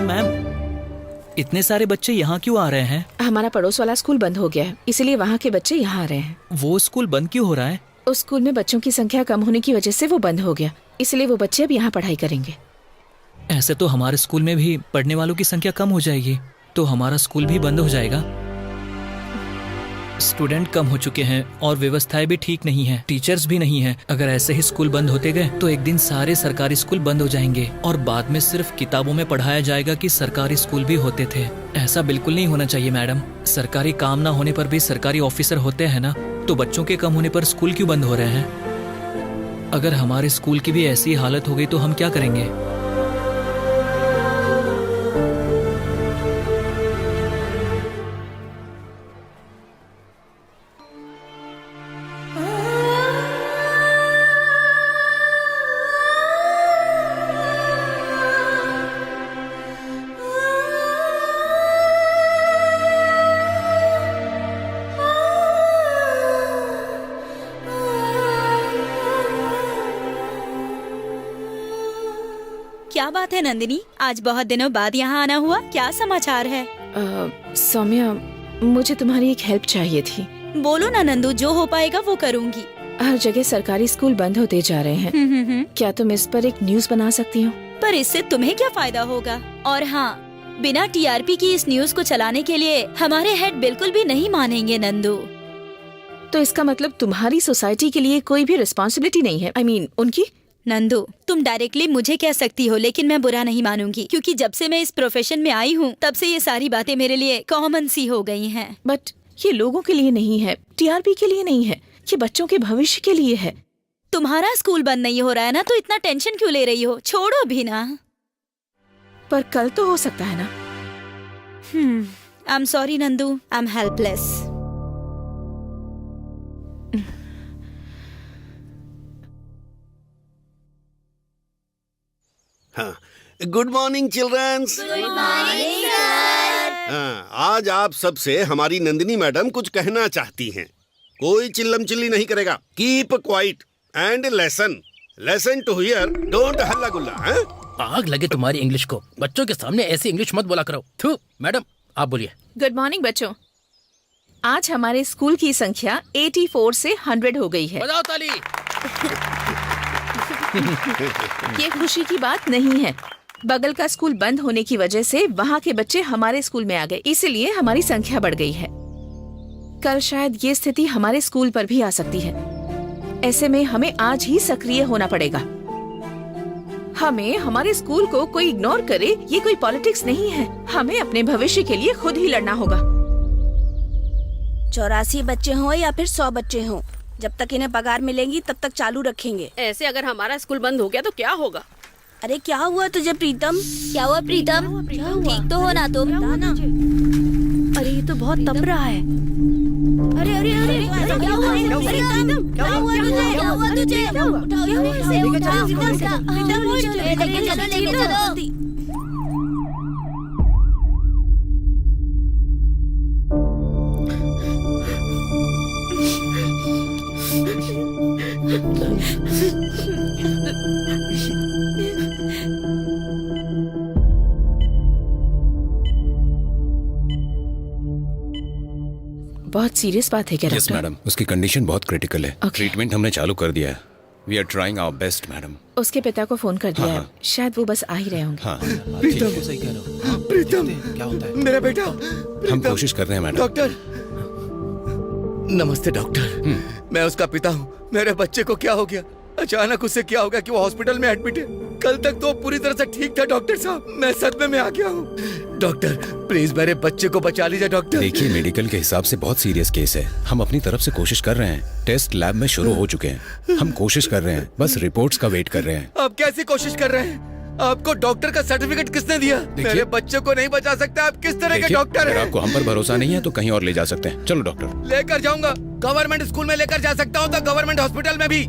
मैम इतने सारे बच्चे यहाँ क्यों आ रहे हैं? हमारा पड़ोस वाला स्कूल बंद हो गया है, इसलिए वहाँ के बच्चे यहाँ आ रहे हैं। वो स्कूल बंद क्यों हो रहा है? उस स्कूल में बच्चों की संख्या कम होने की वजह से वो बंद हो गया, इसलिए वो बच्चे अब यहाँ पढ़ाई करेंगे। ऐसे तो हमारे स्कूल में भी पढ़ने वालों की संख्या कम हो जाएगी, तो हमारा स्कूल भी बंद हो जाएगा। स्टूडेंट कम हो चुके हैं और व्यवस्थाएं भी ठीक नहीं है, टीचर्स भी नहीं है। अगर ऐसे ही स्कूल बंद होते गए तो एक दिन सारे सरकारी स्कूल बंद हो जाएंगे और बाद में सिर्फ किताबों में पढ़ाया जाएगा कि सरकारी स्कूल भी होते थे। ऐसा बिल्कुल नहीं होना चाहिए मैडम। सरकारी काम ना होने पर भी सरकारी ऑफिसर होते हैं ना, तो बच्चों के कम होने पर स्कूल क्यों बंद हो रहे हैं? अगर हमारे स्कूल की भी ऐसी हालत हो गई तो हम क्या करेंगे? क्या बात है नंदिनी, आज बहुत दिनों बाद यहाँ आना हुआ, क्या समाचार है? सौम्या, मुझे तुम्हारी एक हेल्प चाहिए थी। बोलो ना नंदू, जो हो पाएगा वो करूँगी। हर जगह सरकारी स्कूल बंद होते जा रहे हैं। क्या तुम इस पर एक न्यूज़ बना सकती हो? पर इससे तुम्हें क्या फायदा होगा? और हाँ, बिना टीआरपी की इस न्यूज़ को चलाने के लिए हमारे हेड बिल्कुल भी नहीं मानेंगे नंदू। तो इसका मतलब तुम्हारी सोसाइटी के लिए कोई भी रिस्पॉन्सिबिलिटी नहीं है? I mean, उनकी? नंदू, तुम डायरेक्टली मुझे कह सकती हो, लेकिन मैं बुरा नहीं मानूंगी, क्योंकि जब से मैं इस प्रोफेशन में आई हूँ तब से ये सारी बातें मेरे लिए कॉमन सी हो गई हैं। बट ये लोगों के लिए नहीं है, टीआरपी के लिए नहीं है, ये बच्चों के भविष्य के लिए है। तुम्हारा स्कूल बंद नहीं हो रहा है ना, तो इतना टेंशन क्यों ले रही हो? छोड़ो भी ना। पर कल तो हो सकता है ना। I am sorry Nandu, I am helpless. Good morning childrens. आज आप सबसे हमारी नंदिनी मैडम कुछ कहना चाहती हैं। कोई चिल्लम चिल्ली नहीं करेगा। Keep quiet and listen to here, don't हल्ला गुल्ला। आग लगे तुम्हारी इंग्लिश को, बच्चों के सामने ऐसी इंग्लिश मत बोला करो। थू, मैडम आप बोलिए। गुड मॉर्निंग बच्चों, आज हमारे स्कूल की संख्या 84 से 100 हो गई है। बजाओ ताली। ये खुशी की बात नहीं है। बगल का स्कूल बंद होने की वजह से वहाँ के बच्चे हमारे स्कूल में आ गए, इसीलिए हमारी संख्या बढ़ गई है। कल शायद ये स्थिति हमारे स्कूल पर भी आ सकती है। ऐसे में हमें आज ही सक्रिय होना पड़ेगा। हमें हमारे स्कूल को कोई इग्नोर करे, ये कोई पॉलिटिक्स नहीं है। हमें अपने भविष्य के लिए खुद ही लड़ना होगा। 84 बच्चे हों या फिर 100 बच्चे हों, जब तक इन्हें पगार मिलेंगी तब तक चालू रखेंगे। ऐसे अगर हमारा स्कूल बंद हो गया तो क्या होगा? अरे क्या हुआ तुझे प्रीतम? क्या हुआ प्रीतम? ठीक तो हो ना तुम? अरे ये तो बहुत तप रहा है। अरे अरे अरे क्या हुआ? प्रीतम क्या हुआ तुझे? क्या हुआ तुझे? उठाओ इसे, उठाओ प्रीतम, लेके चलो। बहुत सीरियस बात है क्या यस मैडम, उसकी कंडीशन बहुत क्रिटिकल है। ट्रीटमेंट हमने चालू कर दिया है। We are trying our best madam. उसके पिता को फोन कर दिया है, शायद वो बस आ ही रहे होंगे। हाँ प्रीतम, सही कह रहे हो। प्रीतम क्या होता है? मेरा बेटा। हम कोशिश कर रहे हैं मैडम। डॉक्टर नमस्ते डॉक्टर, मैं उसका पिता हूँ। मेरे बच्चे को क्या हो गया? अचानक उससे क्या हो गया कि वो हॉस्पिटल में एडमिट है? कल तक तो पूरी तरह से ठीक था डॉक्टर साहब, मैं सदमे में आ गया हूँ। डॉक्टर प्लीज मेरे बच्चे को बचा लीजिए डॉक्टर। देखिए, मेडिकल के हिसाब से बहुत सीरियस केस है। हम अपनी तरफ से कोशिश कर रहे हैं। टेस्ट लैब में शुरू हो चुके हैं। हम कोशिश कर रहे हैं, बस रिपोर्ट्स का वेट कर रहे हैं। आप कैसी कोशिश कर रहे हैं? आपको डॉक्टर का सर्टिफिकेट किसने दिया? मेरे बच्चे को नहीं बचा सकते। आप किस तरह के डॉक्टर हैं? आपको हम पर भरोसा नहीं है तो कहीं और ले जा सकते हैं। चलो डॉक्टर। लेकर जाऊंगा, गवर्नमेंट स्कूल में लेकर जा सकता हूँ तो गवर्नमेंट हॉस्पिटल में भी।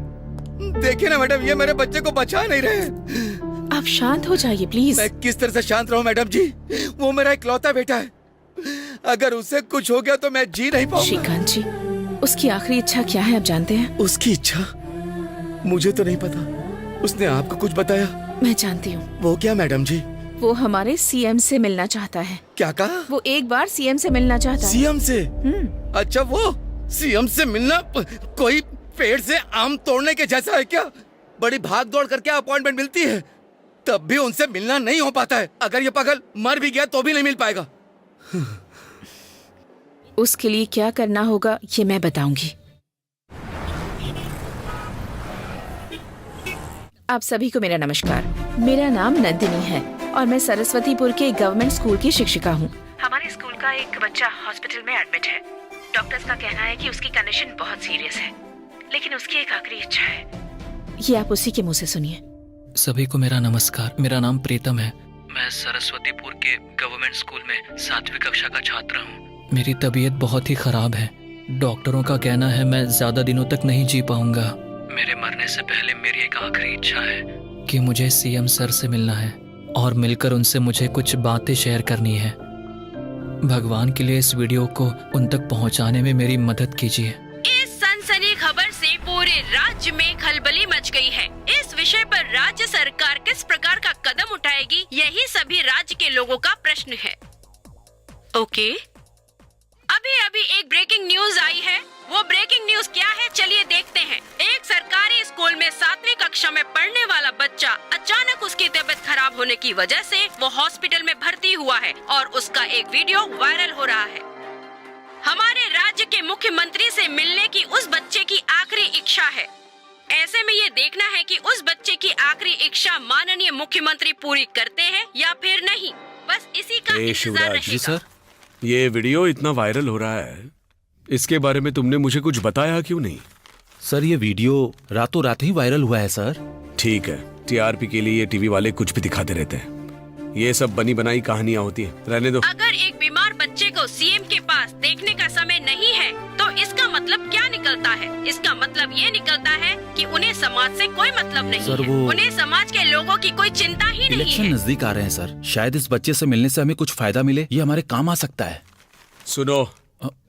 देखिए ना मैडम, ये मेरे बच्चे को बचा नहीं रहे। आप शांत हो जाइए प्लीज। मैं किस तरह से शांत रहूं मैडम जी? वो मेरा इकलौता बेटा है। अगर उससे कुछ हो गया तो मैं जी नहीं पाऊंगा। श्रीकांत जी, उसकी आखिरी इच्छा क्या है आप जानते हैं? उसकी इच्छा मुझे तो नहीं पता। उसने आपको कुछ बताया? मैं जानती हूँ। वो क्या मैडम जी? वो हमारे सीएम से मिलना चाहता है। क्या कहा? वो एक बार सीएम से मिलना चाहता है। सीएम से? अच्छा, वो सीएम से मिलना कोई पेड़ से आम तोड़ने के जैसा है क्या? बड़ी भाग दौड़ करके अपॉइंटमेंट मिलती है, तब भी उनसे मिलना नहीं हो पाता है। अगर ये पागल मर भी गया तो भी नहीं मिल पाएगा। उसके लिए क्या करना होगा ये मैं बताऊंगी। आप सभी को मेरा नमस्कार। मेरा नाम नंदिनी है और मैं सरस्वतीपुर के गवर्नमेंट स्कूल की शिक्षिका हूँ। हमारे स्कूल का एक बच्चा हॉस्पिटल में एडमिट है। डॉक्टर्स का कहना है कि उसकी कंडीशन बहुत सीरियस है, लेकिन उसकी एक आखिरी इच्छा है। ये आप उसी के मुंह से सुनिए। सभी को मेरा नमस्कार। मेरा नाम प्रीतम है। मैं सरस्वतीपुर के गवर्नमेंट स्कूल में 7वीं कक्षा का छात्र हूँ। मेरी तबीयत बहुत ही खराब है। डॉक्टरों का कहना है मैं ज्यादा दिनों तक नहीं जी पाऊंगा। मेरे मरने से पहले मेरी एक आखिरी इच्छा है कि मुझे सीएम सर से मिलना है और मिलकर उनसे मुझे कुछ बातें शेयर करनी है। भगवान के लिए इस वीडियो को उन तक पहुंचाने में मेरी मदद कीजिए। इस सनसनी खबर से पूरे राज्य में खलबली मच गई है। इस विषय पर राज्य सरकार किस प्रकार का कदम उठाएगी, यही सभी राज्य के लोगों का प्रश्न है। ओके, अभी अभी एक ब्रेकिंग न्यूज आई है। वो ब्रेकिंग न्यूज क्या है, चलिए देखते हैं। एक सरकारी स्कूल में 7वीं कक्षा में पढ़ने वाला बच्चा अचानक उसकी तबीयत खराब होने की वजह से वो हॉस्पिटल में भर्ती हुआ है और उसका एक वीडियो वायरल हो रहा है। हमारे राज्य के मुख्यमंत्री से मिलने की उस बच्चे की आखिरी इच्छा है। ऐसे में ये देखना है कि उस बच्चे की आखिरी इच्छा माननीय मुख्यमंत्री पूरी करते हैं या फिर नहीं। बस इसी का इंतजार रहेगा। सर, ये वीडियो इतना वायरल हो रहा है, इसके बारे में तुमने मुझे कुछ बताया क्यों नहीं? सर ये वीडियो रातों रात ही वायरल हुआ है सर। ठीक है, टीआरपी के लिए ये टीवी वाले कुछ भी दिखाते रहते हैं। ये सब बनी बनाई कहानियां होती है, रहने दो। अगर एक बीमार बच्चे को सीएम के पास देखने का समय नहीं है तो इसका मतलब क्या निकलता है? इसका मतलब ये निकलता है कि उन्हें समाज से कोई मतलब नहीं सर, है। उन्हें समाज के लोगों की कोई चिंता ही नहीं इलेक्शन है। नजदीक आ रहे हैं सर, शायद इस बच्चे से मिलने से हमें कुछ फायदा मिले, ये हमारे काम आ सकता है। सुनो,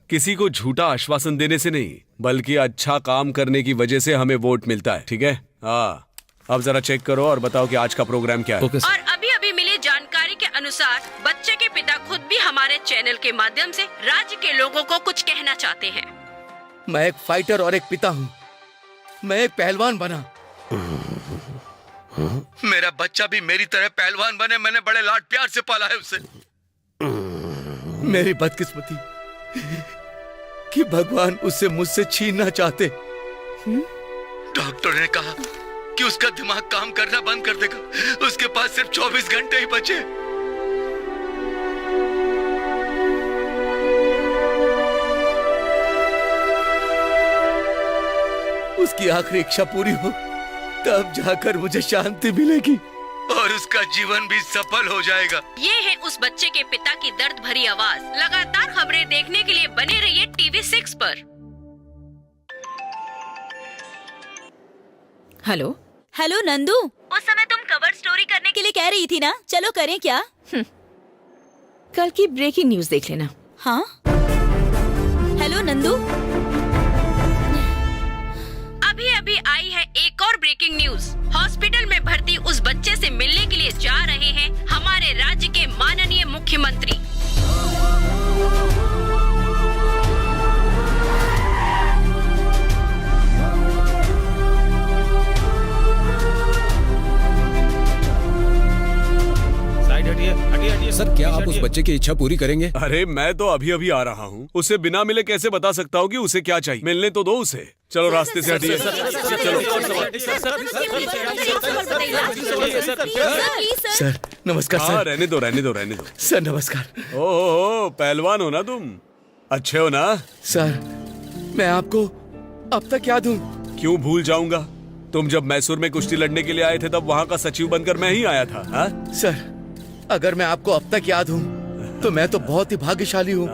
किसी को झूठा आश्वासन देने से नहीं, बल्कि अच्छा काम करने की वजह से हमें वोट मिलता है, ठीक है? हाँ, अब जरा चेक करो और बताओ कि आज का प्रोग्राम क्या है। और अभी अभी मिली जानकारी के अनुसार बच्चे के पिता खुद भी हमारे चैनल के माध्यम से राज्य के लोगों को कुछ कहना चाहते हैं। मैं एक फाइटर और एक पिता हूँ। मैं एक पहलवान बना, मेरा बच्चा भी मेरी तरह पहलवान बने। मैंने बड़े लाड प्यार से पाला है उसे। मेरी बदकिस्मती कि भगवान उसे मुझसे छीनना चाहते। डॉक्टर ने कहा कि उसका दिमाग काम करना बंद कर देगा। उसके पास सिर्फ 24 घंटे ही बचे। उसकी आखिरी इच्छा पूरी हो तब जाकर मुझे शांति मिलेगी और उसका जीवन भी सफल हो जाएगा। ये है उस बच्चे के पिता की दर्द भरी आवाज। लगातार खबरें देखने के लिए बने रहिए टीवी 6 पर। हेलो हेलो नंदू, उस समय तुम कवर स्टोरी करने के लिए कह रही थी ना, चलो करें क्या? कल की ब्रेकिंग न्यूज देख लेना। हाँ, हेलो नंदू, अभी अभी आई है एक और ब्रेकिंग न्यूज। हॉस्पिटल में भर्ती उस बच्चे से मिलने के लिए जा रहे हैं हमारे राज्य के माननीय मुख्यमंत्री। सर, क्या आप उस बच्चे की इच्छा पूरी करेंगे? अरे मैं तो अभी अभी आ रहा हूँ, उसे बिना मिले कैसे बता सकता हूँ कि उसे क्या चाहिए? मिलने तो दो उसे। चलो रास्ते से हटिए। सर नमस्कार। हाँ, रहने दो रहने दो रहने दो। सर नमस्कार। ओहो, पहलवान हो ना तुम? अच्छे हो ना? सर मैं आपको अब तक याद हूँ। क्यों भूल जाऊंगा? तुम जब मैसूर में कुश्ती लड़ने के लिए आए थे तब वहाँ का सचिव बनकर मैं ही आया था। हा? सर अगर मैं आपको अब तक याद हूँ तो मैं तो बहुत ही भाग्यशाली हूँ।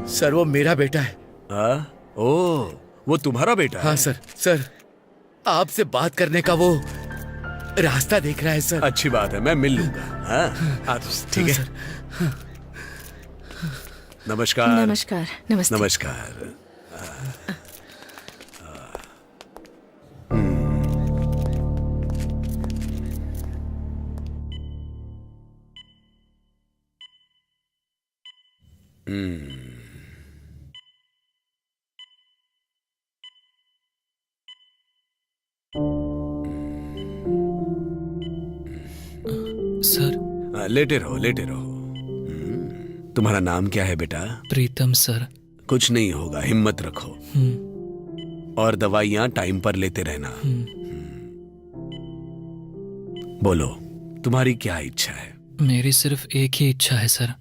सर वो मेरा बेटा है। ओह, वो तुम्हारा बेटा है? हाँ सर। सर आपसे बात करने का वो रास्ता देख रहा है सर। अच्छी बात है, मैं मिल लूंगा। ठीक है। नमस्कार। नमस्कार। नमस्ते। नमस्कार। सर लेटे रहो लेटे रहो। तुम्हारा नाम क्या है बेटा? प्रीतम सर। कुछ नहीं होगा, हिम्मत रखो और दवाइयाँ टाइम पर लेते रहना। बोलो, तुम्हारी क्या इच्छा है? मेरी सिर्फ एक ही इच्छा है सर।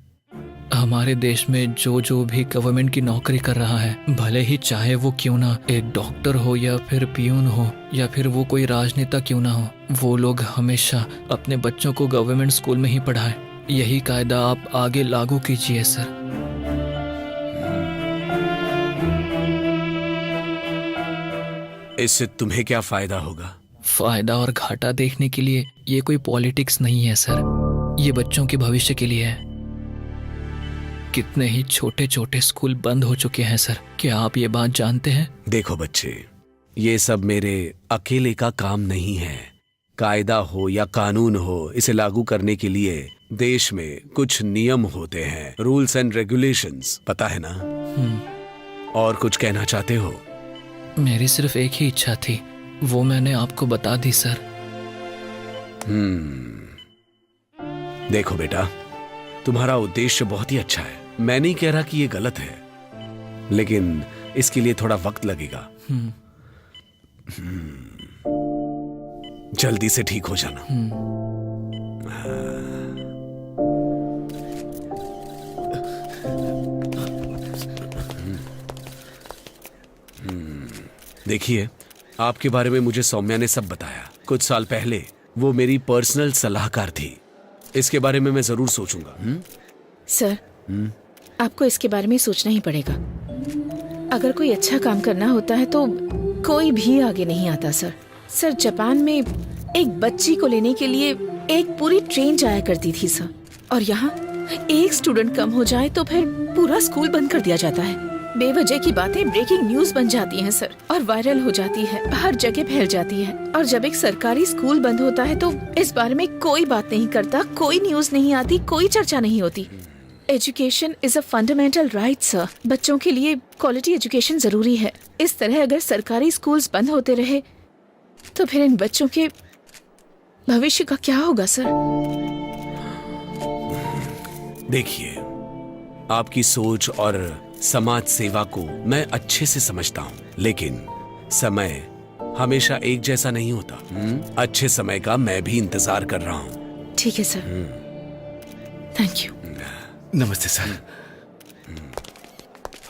हमारे देश में जो भी गवर्नमेंट की नौकरी कर रहा है, भले ही चाहे वो क्यों ना एक डॉक्टर हो या फिर पियून हो या फिर वो कोई राजनेता क्यों ना हो, वो लोग हमेशा अपने बच्चों को गवर्नमेंट स्कूल में ही पढ़ाएं। यही कायदा आप आगे लागू कीजिए सर। इससे तुम्हें क्या फायदा होगा? फायदा और घाटा देखने के लिए ये कोई पॉलिटिक्स नहीं है सर, ये बच्चों के भविष्य के लिए है। कितने ही छोटे छोटे स्कूल बंद हो चुके हैं सर, क्या आप ये बात जानते हैं? देखो बच्चे, ये सब मेरे अकेले का काम नहीं है। कायदा हो या कानून हो, इसे लागू करने के लिए देश में कुछ नियम होते हैं, रूल्स एंड रेगुलेशंस, पता है ना? और कुछ कहना चाहते हो? मेरी सिर्फ एक ही इच्छा थी, वो मैंने आपको बता दी सर। देखो बेटा, तुम्हारा उद्देश्य बहुत ही अच्छा है। मैं नहीं कह रहा कि ये गलत है, लेकिन इसके लिए थोड़ा वक्त लगेगा। जल्दी से ठीक हो जाना। देखिए, आपके बारे में मुझे सौम्या ने सब बताया। कुछ साल पहले वो मेरी पर्सनल सलाहकार थी। इसके बारे में मैं जरूर सोचूंगा। सर, आपको इसके बारे में सोचना ही पड़ेगा। अगर कोई अच्छा काम करना होता है तो कोई भी आगे नहीं आता सर। सर, जापान में एक बच्ची को लेने के लिए एक पूरी ट्रेन जाया करती थी सर, और यहाँ एक स्टूडेंट कम हो जाए तो फिर पूरा स्कूल बंद कर दिया जाता है। बेवजह की बातें ब्रेकिंग न्यूज बन जाती हैं सर, और वायरल हो जाती है, हर जगह फैल जाती है। और जब एक सरकारी स्कूल बंद होता है तो इस बारे में कोई बात नहीं करता, कोई न्यूज नहीं आती, कोई चर्चा नहीं होती। Education is a fundamental right sir. बच्चों के लिए क्वालिटी एजुकेशन जरूरी है। इस तरह अगर सरकारी स्कूल्स बंद होते रहे तो फिर इन बच्चों के भविष्य का क्या होगा सर? देखिए, आपकी सोच और समाज सेवा को मैं अच्छे से समझता हूँ, लेकिन समय हमेशा एक जैसा नहीं होता। अच्छे समय का मैं भी इंतजार कर रहा हूँ। ठीक है सर, थैंक यू। नमस्ते सर।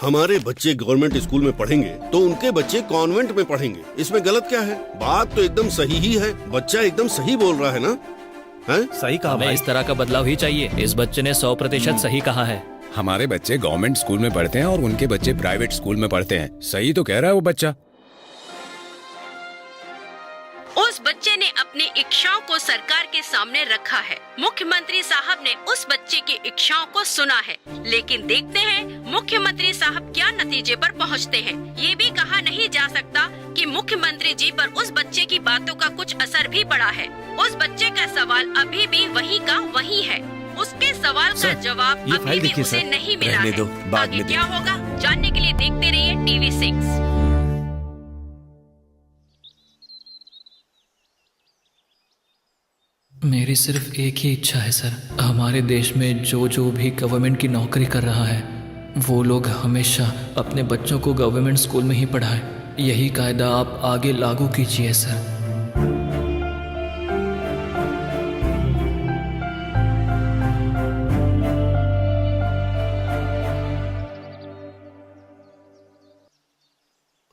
हमारे बच्चे गवर्नमेंट स्कूल में पढ़ेंगे तो उनके बच्चे कॉन्वेंट में पढ़ेंगे, इसमें गलत क्या है? बात तो एकदम सही ही है। बच्चा एकदम सही बोल रहा है ना? है? सही कहा भाई। इस तरह का बदलाव ही चाहिए। इस बच्चे ने 100% सही कहा है। हमारे बच्चे गवर्नमेंट स्कूल में पढ़ते हैं और उनके बच्चे प्राइवेट स्कूल में पढ़ते हैं। सही तो कह रहा है वो बच्चा। उस बच्चे ने अपनी इच्छाओं को सरकार के सामने रखा है। मुख्यमंत्री साहब ने उस बच्चे की इच्छाओं को सुना है, लेकिन देखते हैं मुख्यमंत्री साहब क्या नतीजे पर पहुंचते हैं। ये भी कहा नहीं जा सकता कि मुख्यमंत्री जी पर उस बच्चे की बातों का कुछ असर भी पड़ा है। उस बच्चे का सवाल अभी भी वही का वही है। उसके सवाल का जवाब अभी भी उसे नहीं मिला है। आगे क्या होगा जानने के लिए देखते रहिए टीवी 6। मेरी सिर्फ एक ही इच्छा है सर। हमारे देश में जो भी गवर्नमेंट की नौकरी कर रहा है, वो लोग हमेशा अपने बच्चों को गवर्नमेंट स्कूल में ही पढ़ाएं। यही कायदा आप आगे लागू कीजिए सर।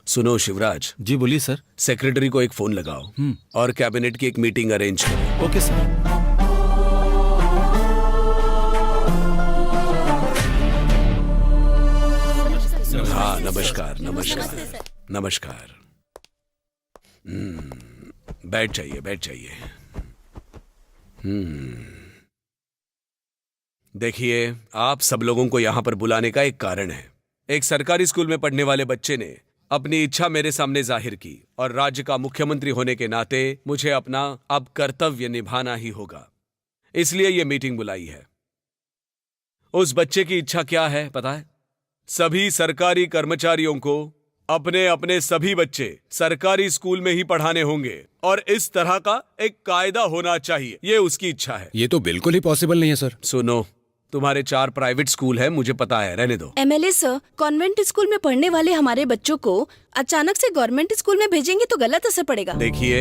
सुनो शिवराज। जी बोलिए सर। सेक्रेटरी को एक फोन लगाओ और कैबिनेट की एक मीटिंग अरेंज करो। Okay sir. हाँ, नमस्कार नमस्कार नमस्कार। बैठ जाइए बैठ जाइए। देखिए, आप सब लोगों को यहाँ पर बुलाने का एक कारण है। एक सरकारी स्कूल में पढ़ने वाले बच्चे ने अपनी इच्छा मेरे सामने जाहिर की, और राज्य का मुख्यमंत्री होने के नाते मुझे अपना अब कर्तव्य निभाना ही होगा। इसलिए ये मीटिंग बुलाई है। उस बच्चे की इच्छा क्या है पता है? सभी सरकारी कर्मचारियों को अपने अपने सभी बच्चे सरकारी स्कूल में ही पढ़ाने होंगे, और इस तरह का एक कायदा होना चाहिए। ये उसकी इच्छा है। ये तो बिल्कुल ही पॉसिबल नहीं है सर। सुनो, तुम्हारे 4 प्राइवेट स्कूल है, मुझे पता है, रहने दो। MLA सर, कॉन्वेंट स्कूल में पढ़ने वाले हमारे बच्चों को अचानक से गवर्नमेंट स्कूल में भेजेंगे तो गलत असर पड़ेगा। देखिए,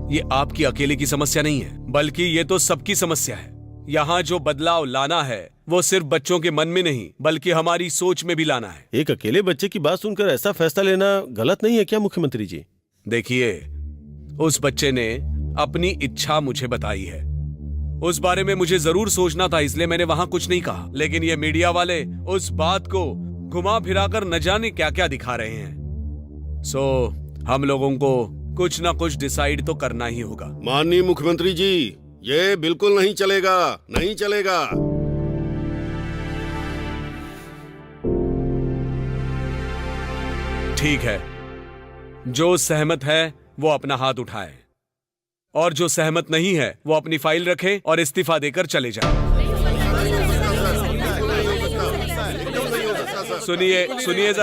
ये आपकी अकेले की समस्या नहीं है, बल्कि ये तो सबकी समस्या है। यहाँ जो बदलाव लाना है वो सिर्फ बच्चों के मन में नहीं, बल्कि हमारी सोच में भी लाना है। एक अकेले बच्चे की बात सुनकर ऐसा फैसला लेना गलत नहीं है क्या मुख्यमंत्री जी? देखिए, उस बच्चे ने अपनी इच्छा मुझे बताई है। उस बारे में मुझे जरूर सोचना था, इसलिए मैंने वहां कुछ नहीं कहा। लेकिन ये मीडिया वाले उस बात को घुमा फिराकर न जाने क्या क्या दिखा रहे हैं। सो हम लोगों को कुछ ना कुछ डिसाइड तो करना ही होगा। माननीय मुख्यमंत्री जी, ये बिल्कुल नहीं चलेगा, नहीं चलेगा। ठीक है, जो सहमत है वो अपना हाथ उठाए। और जो सहमत नहीं है वो अपनी फाइल रखे और इस्तीफा देकर चले जाए। सुनिए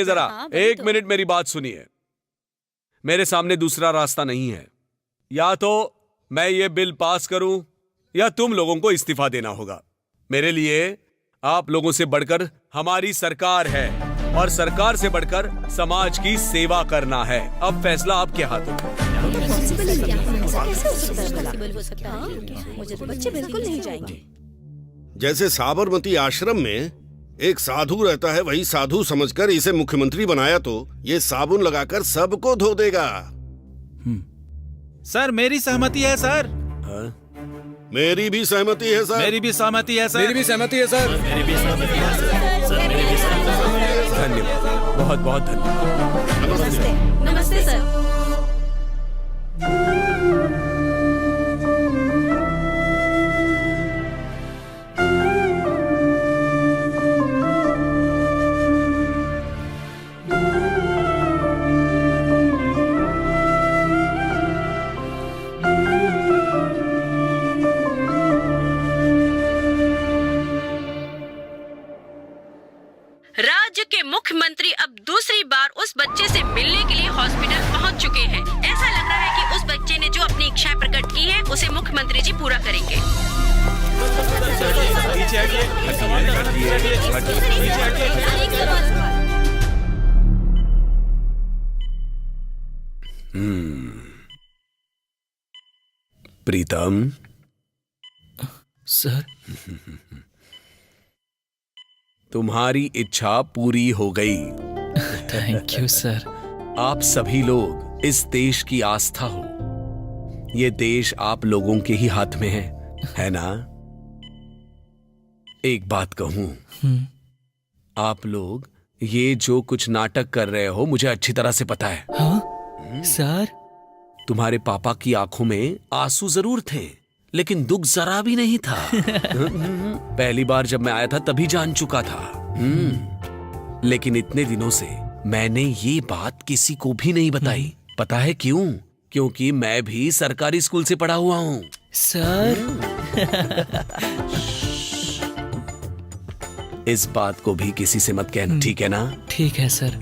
जरा, 1 मिनट मेरी बात सुनिए। मेरे सामने दूसरा रास्ता नहीं है। या तो मैं ये बिल पास करूं या तुम लोगों को इस्तीफा देना होगा। मेरे लिए आप लोगों से बढ़कर हमारी सरकार है और सरकार से बढ़कर समाज की सेवा करना है। अब फैसला आपके हाथों में। बच्चे बिल्कुल नहीं जाएंगे। जैसे साबरमती आश्रम में एक साधु रहता है, वही साधु समझकर इसे मुख्यमंत्री बनाया तो ये साबुन लगाकर सबको धो देगा। सर मेरी सहमति है सर। मेरी भी सहमति है सर। मेरी भी सहमति है सर। मेरी भी सहमति है सर। मेरी भी सहमति है सर। धन्यवाद, बहुत बहुत धन्यवाद। नमस्ते। नमस्ते सर। राज्य के मुख्यमंत्री अब दूसरी बार उस बच्चे से मिलने के लिए हॉस्पिटल पहुंच चुके हैं। ऐसा लग रहा है कि उस बच्चे ने जो अपनी इच्छाएं प्रकट की है उसे मुख्यमंत्री जी पूरा करेंगे। प्रीतम सर, तुम्हारी इच्छा पूरी हो गई। Thank you sir. आप सभी लोग इस देश की आस्था हो। ये देश आप लोगों के ही हाथ में है ना? एक बात कहूं, आप लोग ये जो कुछ नाटक कर रहे हो मुझे अच्छी तरह से पता है। हाँ सर, तुम्हारे पापा की आंखों में आंसू जरूर थे लेकिन दुख जरा भी नहीं था। पहली बार जब मैं आया था तभी जान चुका था। लेकिन इतने दिनों से मैंने ये बात किसी को भी नहीं बताई। पता है क्यों? क्योंकि मैं भी सरकारी स्कूल से पढ़ा हुआ हूँ। सर इस बात को भी किसी से मत कहना, ठीक है ना? ठीक है सर।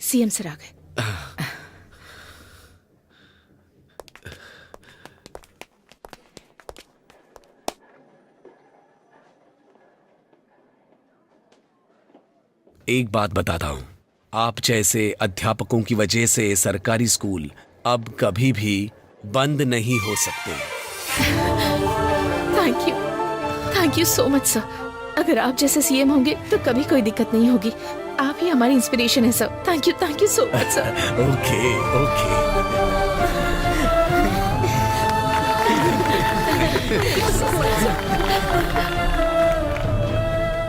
सीएम सर आ गए। एक बात बताता हूं, आप जैसे अध्यापकों की वजह से सरकारी स्कूल अब कभी भी बंद नहीं हो सकते। Thank you so much sir. अगर आप जैसे सीएम होंगे तो कभी कोई दिक्कत नहीं होगी। आप ही हमारी इंस्पिरेशन है sir. Thank you so much sir. Okay.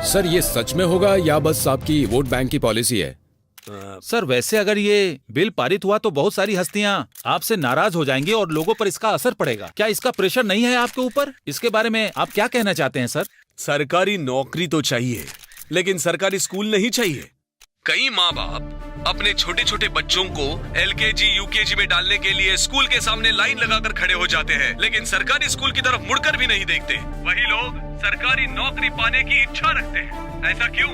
Sir ये सच में होगा या बस आपकी वोट बैंक की पॉलिसी है? सर वैसे अगर ये बिल पारित हुआ तो बहुत सारी हस्तियां आपसे नाराज हो जाएंगी और लोगों पर इसका असर पड़ेगा। क्या इसका प्रेशर नहीं है आपके ऊपर? इसके बारे में आप क्या कहना चाहते हैं सर? सरकारी नौकरी तो चाहिए लेकिन सरकारी स्कूल नहीं चाहिए। कई माँ बाप अपने छोटे छोटे बच्चों को LKG UKG में डालने के लिए स्कूल के सामने लाइन लगाकर खड़े हो जाते हैं लेकिन सरकारी स्कूल की तरफ मुड़कर भी नहीं देखते। वही लोग सरकारी नौकरी पाने की इच्छा रखते हैं। ऐसा क्यों?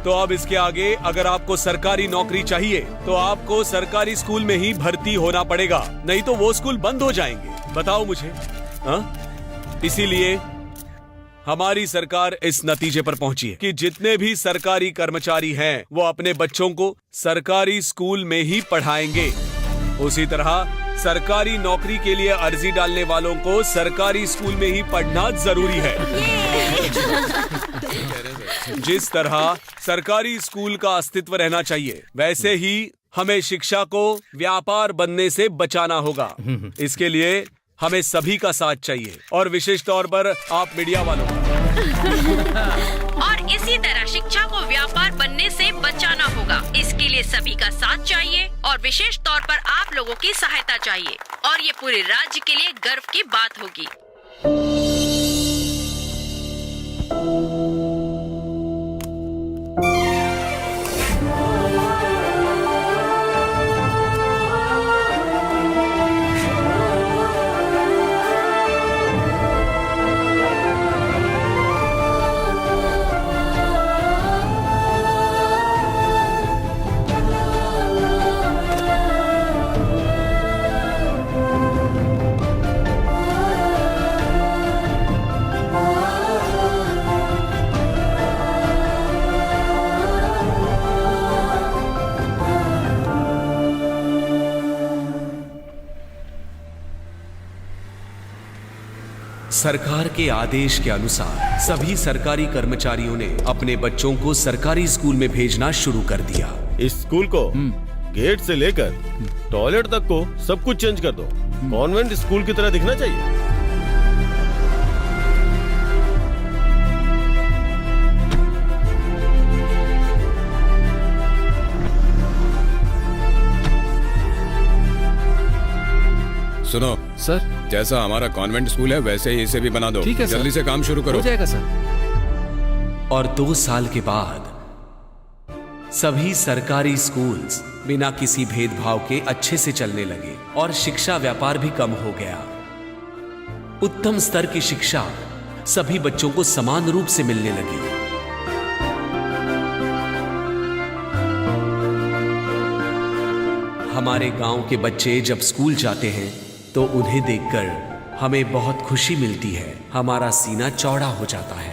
तो अब इसके आगे अगर आपको सरकारी नौकरी चाहिए तो आपको सरकारी स्कूल में ही भर्ती होना पड़ेगा, नहीं तो वो स्कूल बंद हो जाएंगे। बताओ मुझे। इसीलिए हमारी सरकार इस नतीजे पर पहुंची है कि जितने भी सरकारी कर्मचारी हैं वो अपने बच्चों को सरकारी स्कूल में ही पढ़ाएंगे। उसी तरह सरकारी नौकरी के लिए अर्जी डालने वालों को सरकारी स्कूल में ही पढ़ना जरूरी है। जिस तरह सरकारी स्कूल का अस्तित्व रहना चाहिए वैसे ही हमें शिक्षा को व्यापार बनने से बचाना होगा। इसके लिए हमें सभी का साथ चाहिए और विशेष तौर पर आप मीडिया वालों का। और इसी तरह शिक्षा को व्यापार बनने से बचाना होगा। इसके लिए सभी का साथ चाहिए और विशेष तौर पर आप लोगों की सहायता चाहिए और ये पूरे राज्य के लिए गर्व की बात होगी। सरकार के आदेश के अनुसार सभी सरकारी कर्मचारियों ने अपने बच्चों को सरकारी स्कूल में भेजना शुरू कर दिया। इस स्कूल को गेट से लेकर टॉयलेट तक को सब कुछ चेंज कर दो। कॉन्वेंट स्कूल की तरह दिखना चाहिए। सुनो सर, जैसा हमारा कॉन्वेंट स्कूल है वैसे ही इसे भी बना दो। ठीक है सर। जल्दी से काम शुरू करो। हो जाएगा सर। और 2 साल के बाद सभी सरकारी स्कूल्स बिना किसी भेदभाव के अच्छे से चलने लगे और शिक्षा व्यापार भी कम हो गया। उत्तम स्तर की शिक्षा सभी बच्चों को समान रूप से मिलने लगी। हमारे गांव के बच्चे जब स्कूल जाते हैं तो उन्हें देखकर हमें बहुत खुशी मिलती है। हमारा सीना चौड़ा हो जाता है।